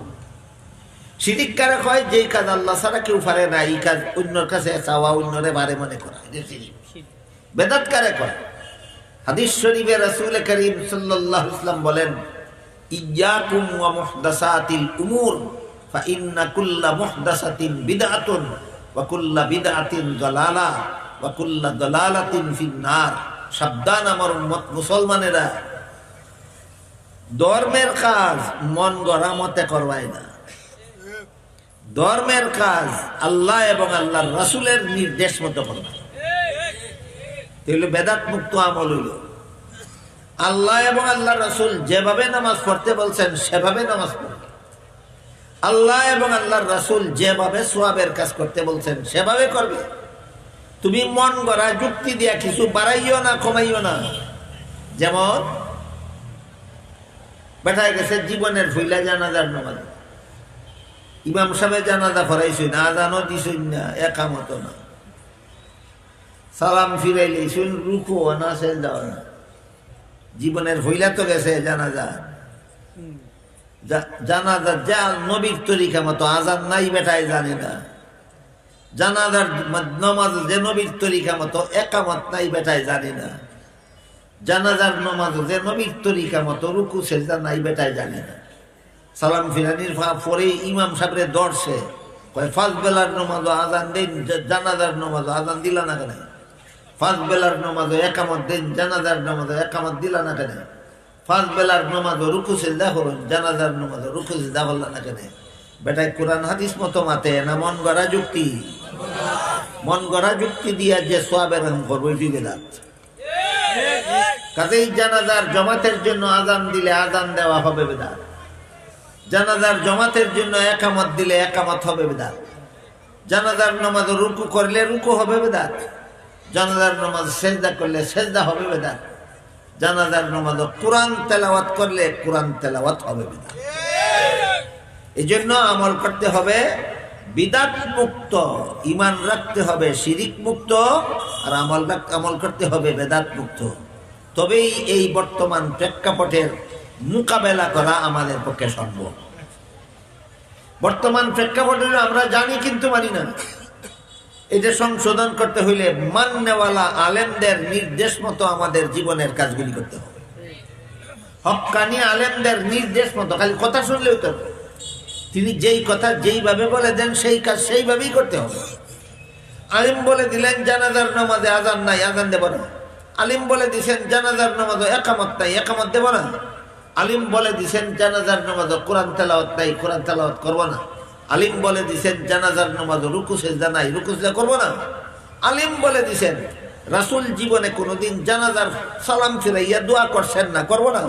শিরিক কারে কয়? যেই কাজ আল্লাহ ছাড়া কেউ পারে না, এই কাজ অন্যর কাছে চাওয়া, অন্যরে বারে মনে করা, এটা শিরিক। বেদাত কারে কয়? হাদিস শরীফে রাসূল করিম সাল্লাল্লাহু আলাইহি ওয়াসাল্লাম বলেন, ইয়্যাকুম ওয়া মুহদাসাতিল উমুর ফাইন্না কুল্লা মুহদাসাতিন বিদআতুন ওয়া কুল্লা বিদআতিন দালালা ওয়া কুল্লা দালালাতিন ফিন্নার। সাবধান আমার উম্মত মুসলমানেরা, ধর্মের কাজ মন গড়া মতে করবাই না। ধর্মের কাজ আল্লাহ এবং আল্লাহর রাসূলের নির্দেশ মতো করবা। এগুলো বেদাত মুক্ত আমল হইল। আল্লাহ এবং আল্লাহ রাসূল যেভাবে নামাজ পড়তে বলছেন সেভাবে নামাজ পড়বে। আল্লাহ এবং আল্লাহর রাসূল যেভাবে সওয়াবের কাজ করতে বলছেন সেভাবে করবে। তুমি মন গড়া যুক্তি দিয়া কিছু বাড়াইও না, কমাইও না। যেমন বেটায় গেছে জীবনের ভুইলা জানাজার নামাজ, ইমাম সাহেব জানাজা পড়াইছই না, আজানও দিছই না, একামত না, সালাম ফিরাইলেছুন, রুকু না, সেজদাও না। জীবনের ভইলা তো গেছে জানাজা। জানাজার যা নবীর তরিকা মতো আজান নাই বেটায় জানে না। জানাজার নমাজ যে নবীর তরিকা মতো একামত নাই বেটায় জানে না। জানাজার নমাজ যে নবীর তরিকা মতো রুকু সেজদা নাই বেটায় জানে না। সালাম ফিরানির পরে ইমাম সাহেবরে দর্শে কয়, ফার্স্ট বেলার নমাজও আজান দেন, জানাজার নমাজও আজান দিলা না কেন? ফার্স্ট বেলার নমাজও একামত দেন, জানাজার নমাজও একামত দিলা না কেন? ফার্স্ট বেলার নমাজও রুকু সেজদা করুন, জানাজার নমাজও রুকু সেজদা করলা না কেন? বেটায় কোরআন হাদিস মতো মাতে না, মন গড়া যুক্তি। মন গড়া যুক্তি দিয়া যে সওয়াবের রকম করবো এটি বেদাত। কাজেই জানাজার জমাতের জন্য আজান দিলে আজান দেওয়া হবে বেদাত। জানাজার জমাতের জন্য একামত দিলে একামত হবে বেদাত। জানাজার নামাজ রুকু করলে রুকু হবে বেদাত। জানাজার নামাজ সেজদা করলে সেজদা হবে বেদাত। জানাজার নামাজ কোরআন তেলাওয়াত করলে কোরআন তেলাওয়াত হবে বেদাত। এই জন্য আমল করতে হবে বিদাত মুক্ত, ইমান রাখতে হবে শিরিক মুক্ত, আর আমল করতে হবে বেদাত মুক্ত। তবেই এই বর্তমান প্রেক্ষাপটের মোকাবেলা করা আমাদের পক্ষে সম্ভব। বর্তমান প্রেক্ষাপটে আমরা জানি কিন্তু মানি না। এটা সংশোধন করতে হইলে মান্যওয়ালা আলেমদের নির্দেশ মতো আমাদের জীবনের কাজগুলি করতে হবে। হক্কানি আলেমদের নির্দেশ মতো, খালি কথা শুনলেও তো, তিনি যেই কথা যেইভাবে বলে দেন সেই কাজ সেইভাবেই করতে হবে। আলিম বলে দিলেন জানাজার নামাজে আজান নাই, আজান দেব না। আলিম বলে দিছেন জানাজার নামাজে একামত নাই, একামত দেব না। আলিম বলে দিছেন জানাজার নামাজে কোরআন তেলাওয়াত নাই, কোরআন তেলাওয়াত করব না। আলিম বলে দিছেন জানাজার নামাজে রুকু সেজদা নাই, রুকু সেজদা করব না। আলিম বলে দিছেন রাসূল জীবনে কোনোদিন জানাজার সালাম ফিরাইয়া দোয়া করছেন না, করব না।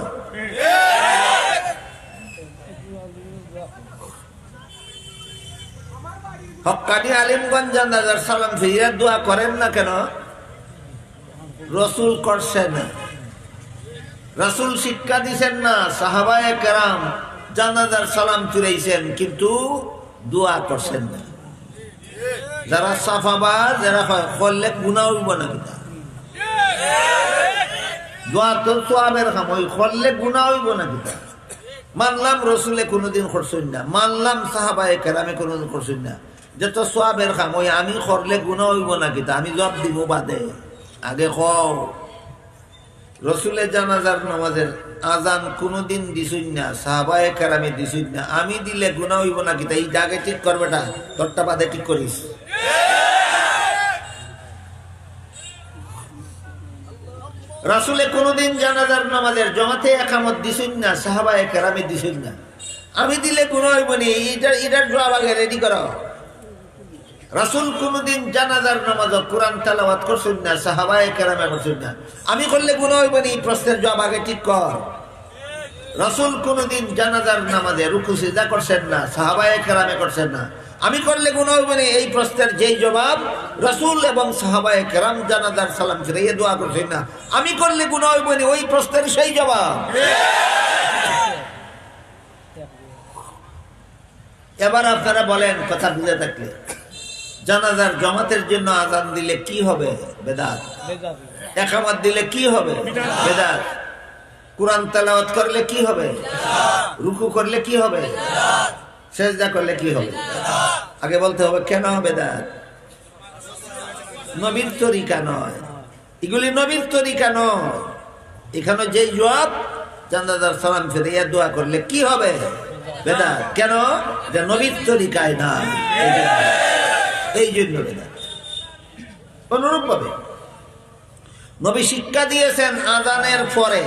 হক্কানি আলিমগঞ্জ জানাজার সালাম ফিরিয়া দোয়া করেন না কেন? রাসূল করছেন না, রাসূল শিক্ষা দিছেন না। সাহাবায়ে কেরাম জানাজার সালাম ফিরাইছেন কিন্তু দোয়া করছেন না। যারা সাফাবাজ, যারা করলে গুনাহ হইব না, দোয়া তো সওয়াবের কাম, ওই করলে গুনাহ হইব না। মানলাম রসুলে কোনোদিন করছেন না, মানলাম সাহাবায়ে কেরামে কোনোদিন করছেন না, যে তো সোয়াবের কাম ওই আমি করলে গুনাহ হইব নাকি তা আমি জবাব দিব বাদে আগে কও রসুলের জানাজার নামাজের আজান কোনোদিন দিছুই না সাহাবায়ে কেরামে দিছুই না আমি দিলে গুনাহ হইব নাকি তা এই আগে ঠিক করবেটা তোরটা বাদে ঠিক করিস রাসূলে কোনোদিন জানাজার নামাজের জমাতে একামত দিছুই না সাহাবায়ে কেরামে দিছুই না আমি দিলে গুনাহ হইব নি এটার জবাব আগে রেডি করো রাসূল কোনদিন জানাজার নামাজ কোরআন তেলাওয়াত করছেন না সাহাবায়ে কেরামে করছেন না আমি করলে গুনাহ হইব নি প্রশ্নের জবাব আগে ঠিক কর রাসূল কোনদিন জানাজার নামাজে রুকু সিজদা করছেন না সাহাবায়ে কেরামে করছেন না আমি করলে গুনাহ হইব নি এই প্রশ্নের যেই জবাব রাসূল এবং সাহাবায়ে কেরাম জানাজার সালাম ফিরিয়ে দোয়া করছেন না আমি করলে গুনাহ হইব নি ওই প্রশ্নের সেই জবাব এবার আপনারা বলেন কথা বুঝে থাকলে জানাজার জমাতের জন্য আজান দিলে কি হবে বেদাত একামত দিলে কি হবে বেদাত কুরআন তেলাওয়াত করলে কি হবে রুকু করলে কি হবে সেজদা করলে কি হবে আগে বলতে হবে কেন বেদাত নবীর তরিকা নয় এগুলি নবীর তরিকা নয় এখানে যে জবাব জানাজার সালাম ফিরিয়ে দোয়া করলে কি হবে বেদাত কেন যে নবীর তরিকায় না এই জন্য অনুরূপ ভাবে নবী শিক্ষা দিয়েছেন আজানের পরে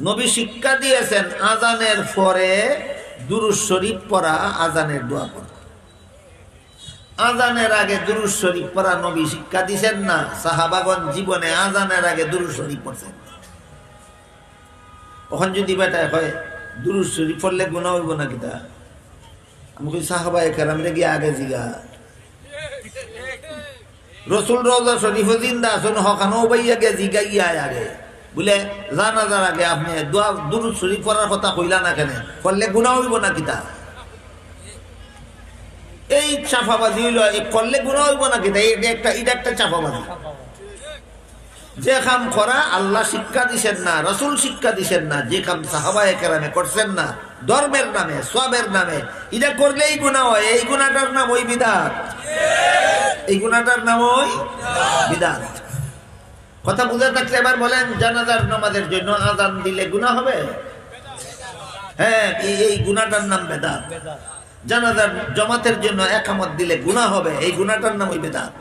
নবী শিক্ষা দিয়েছেন আজানের পরে দুরূদ শরীফ পড়া আজানের দোয়া পড়া আজানের আগে দুরূদ শরীফ পড়া নবী শিক্ষা দিয়েছেন না সাহাবাগণ জীবনে আজানের আগে দুরূদ শরীফ পড়ছেন ওখান যদি বেটায় হয় দুরূদ শরীফ পড়লে গুনাহ হইব না কিতা আমি কই সাহাবায়ে কেরামরে গিয়ে আগে জিগা রসুল রওজা শরীফ জিন্দা আছেন হকানো বাইয়া গে জিগাইয়া আগে বলে জানাজার আগে আপনি দোয়া দুরূদ শরীফ পড়ার কথা কইলা না কেন করলে গুনাহ হইব না কিতা এই চাপাবাজি হইল এই করলে গুনাহ হইব না কিতা এটা একটা চাপাবাজি যে কাম করা আল্লাহ শিক্ষা দিছেন না রাসূল শিক্ষা দিছেন না যে কাম সাহাবায়ে কেরামে করছেন না ধর্মের নামে সওয়াবের নামে এটা করলেই গুনাহ হয় এই গুনাহটার নাম ওই বিদআত এই গুনাহটার নাম ওই বিদআত কথা বুঝে থাকলে এবার বলেন জানাজার নামাজের জন্য আযান দিলে গুনাহ হবে হ্যাঁ এই গুনাহটার নাম বিদআত জানাজার জামাতের জন্য একামত দিলে গুনাহ হবে এই গুনাহটার নাম ওই বিদআত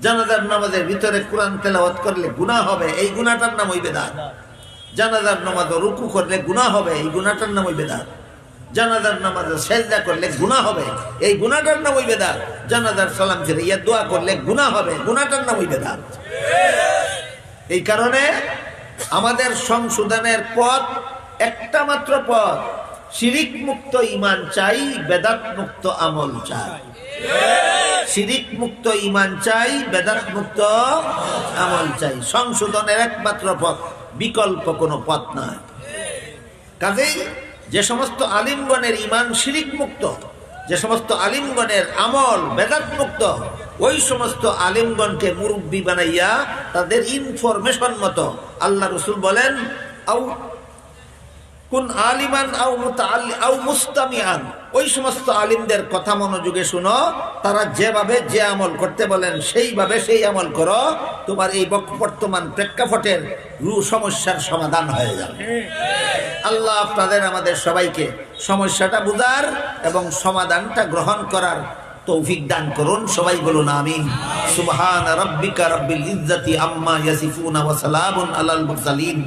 জানাজার নামাজের ভিতরে কোরআন তেলাওয়াত করলে গুনাহ হবে এই গুনাহটার নাম ওই বিদআত জানাজার নামাজে রুকু করলে গুনাহ হবে এই গুনাহটার নাম ওই বিদআত জানাজার নামাজে সিজদা করলে গুনাহ হবে এই গুনাহটার নাম ওই বিদআত জানাজার সালাম ফিরিয়ে দোয়া করলে গুনাহ হবে গুনাহটার নাম ওই বিদআত এই কারণে আমাদের সংশোধনের পথ একটা মাত্র পথ শিরিক মুক্ত ঈমান চাই বেদাত মুক্ত আমল চাই শিরিক মুক্ত ঈমান চাই বেদাত মুক্ত আমল চাই সংশোধনের একমাত্র পথ বিকল্প কোনো পথ নয় কাজেই যে সমস্ত আলিমগণের ঈমান শিরিক মুক্ত যে সমস্ত আলিমগণের আমল বেদাত মুক্ত ওই সমস্ত আলিমগণকে মুরব্বী বানাইয়া তাদের ইনফরমেশন মতো আল্লাহ রাসূল বলেন আও কোন আলিমান আও মুতাআল্লি আও মুস্তামিআন ওই সমস্ত আলিমদের কথা মনোযোগে শুনো তারা যেভাবে যে আমল করতে বলেন সেইভাবে সেই আমল করো তোমার এই বর্তমান প্রেক্ষাপটের সমস্যার সমাধান হয়ে যাবে আল্লাহ আপনাদের আমাদের সবাইকে সমস্যাটা বুঝার এবং সমাধানটা গ্রহণ করার তৌফিক দান করুন সবাই বলুন আমিন সুবহান রাব্বিকা রাব্বিল ইজ্জাতি আম্মা ইয়াসিফুন ওয়া সালামুন আলাল মুরসালিন।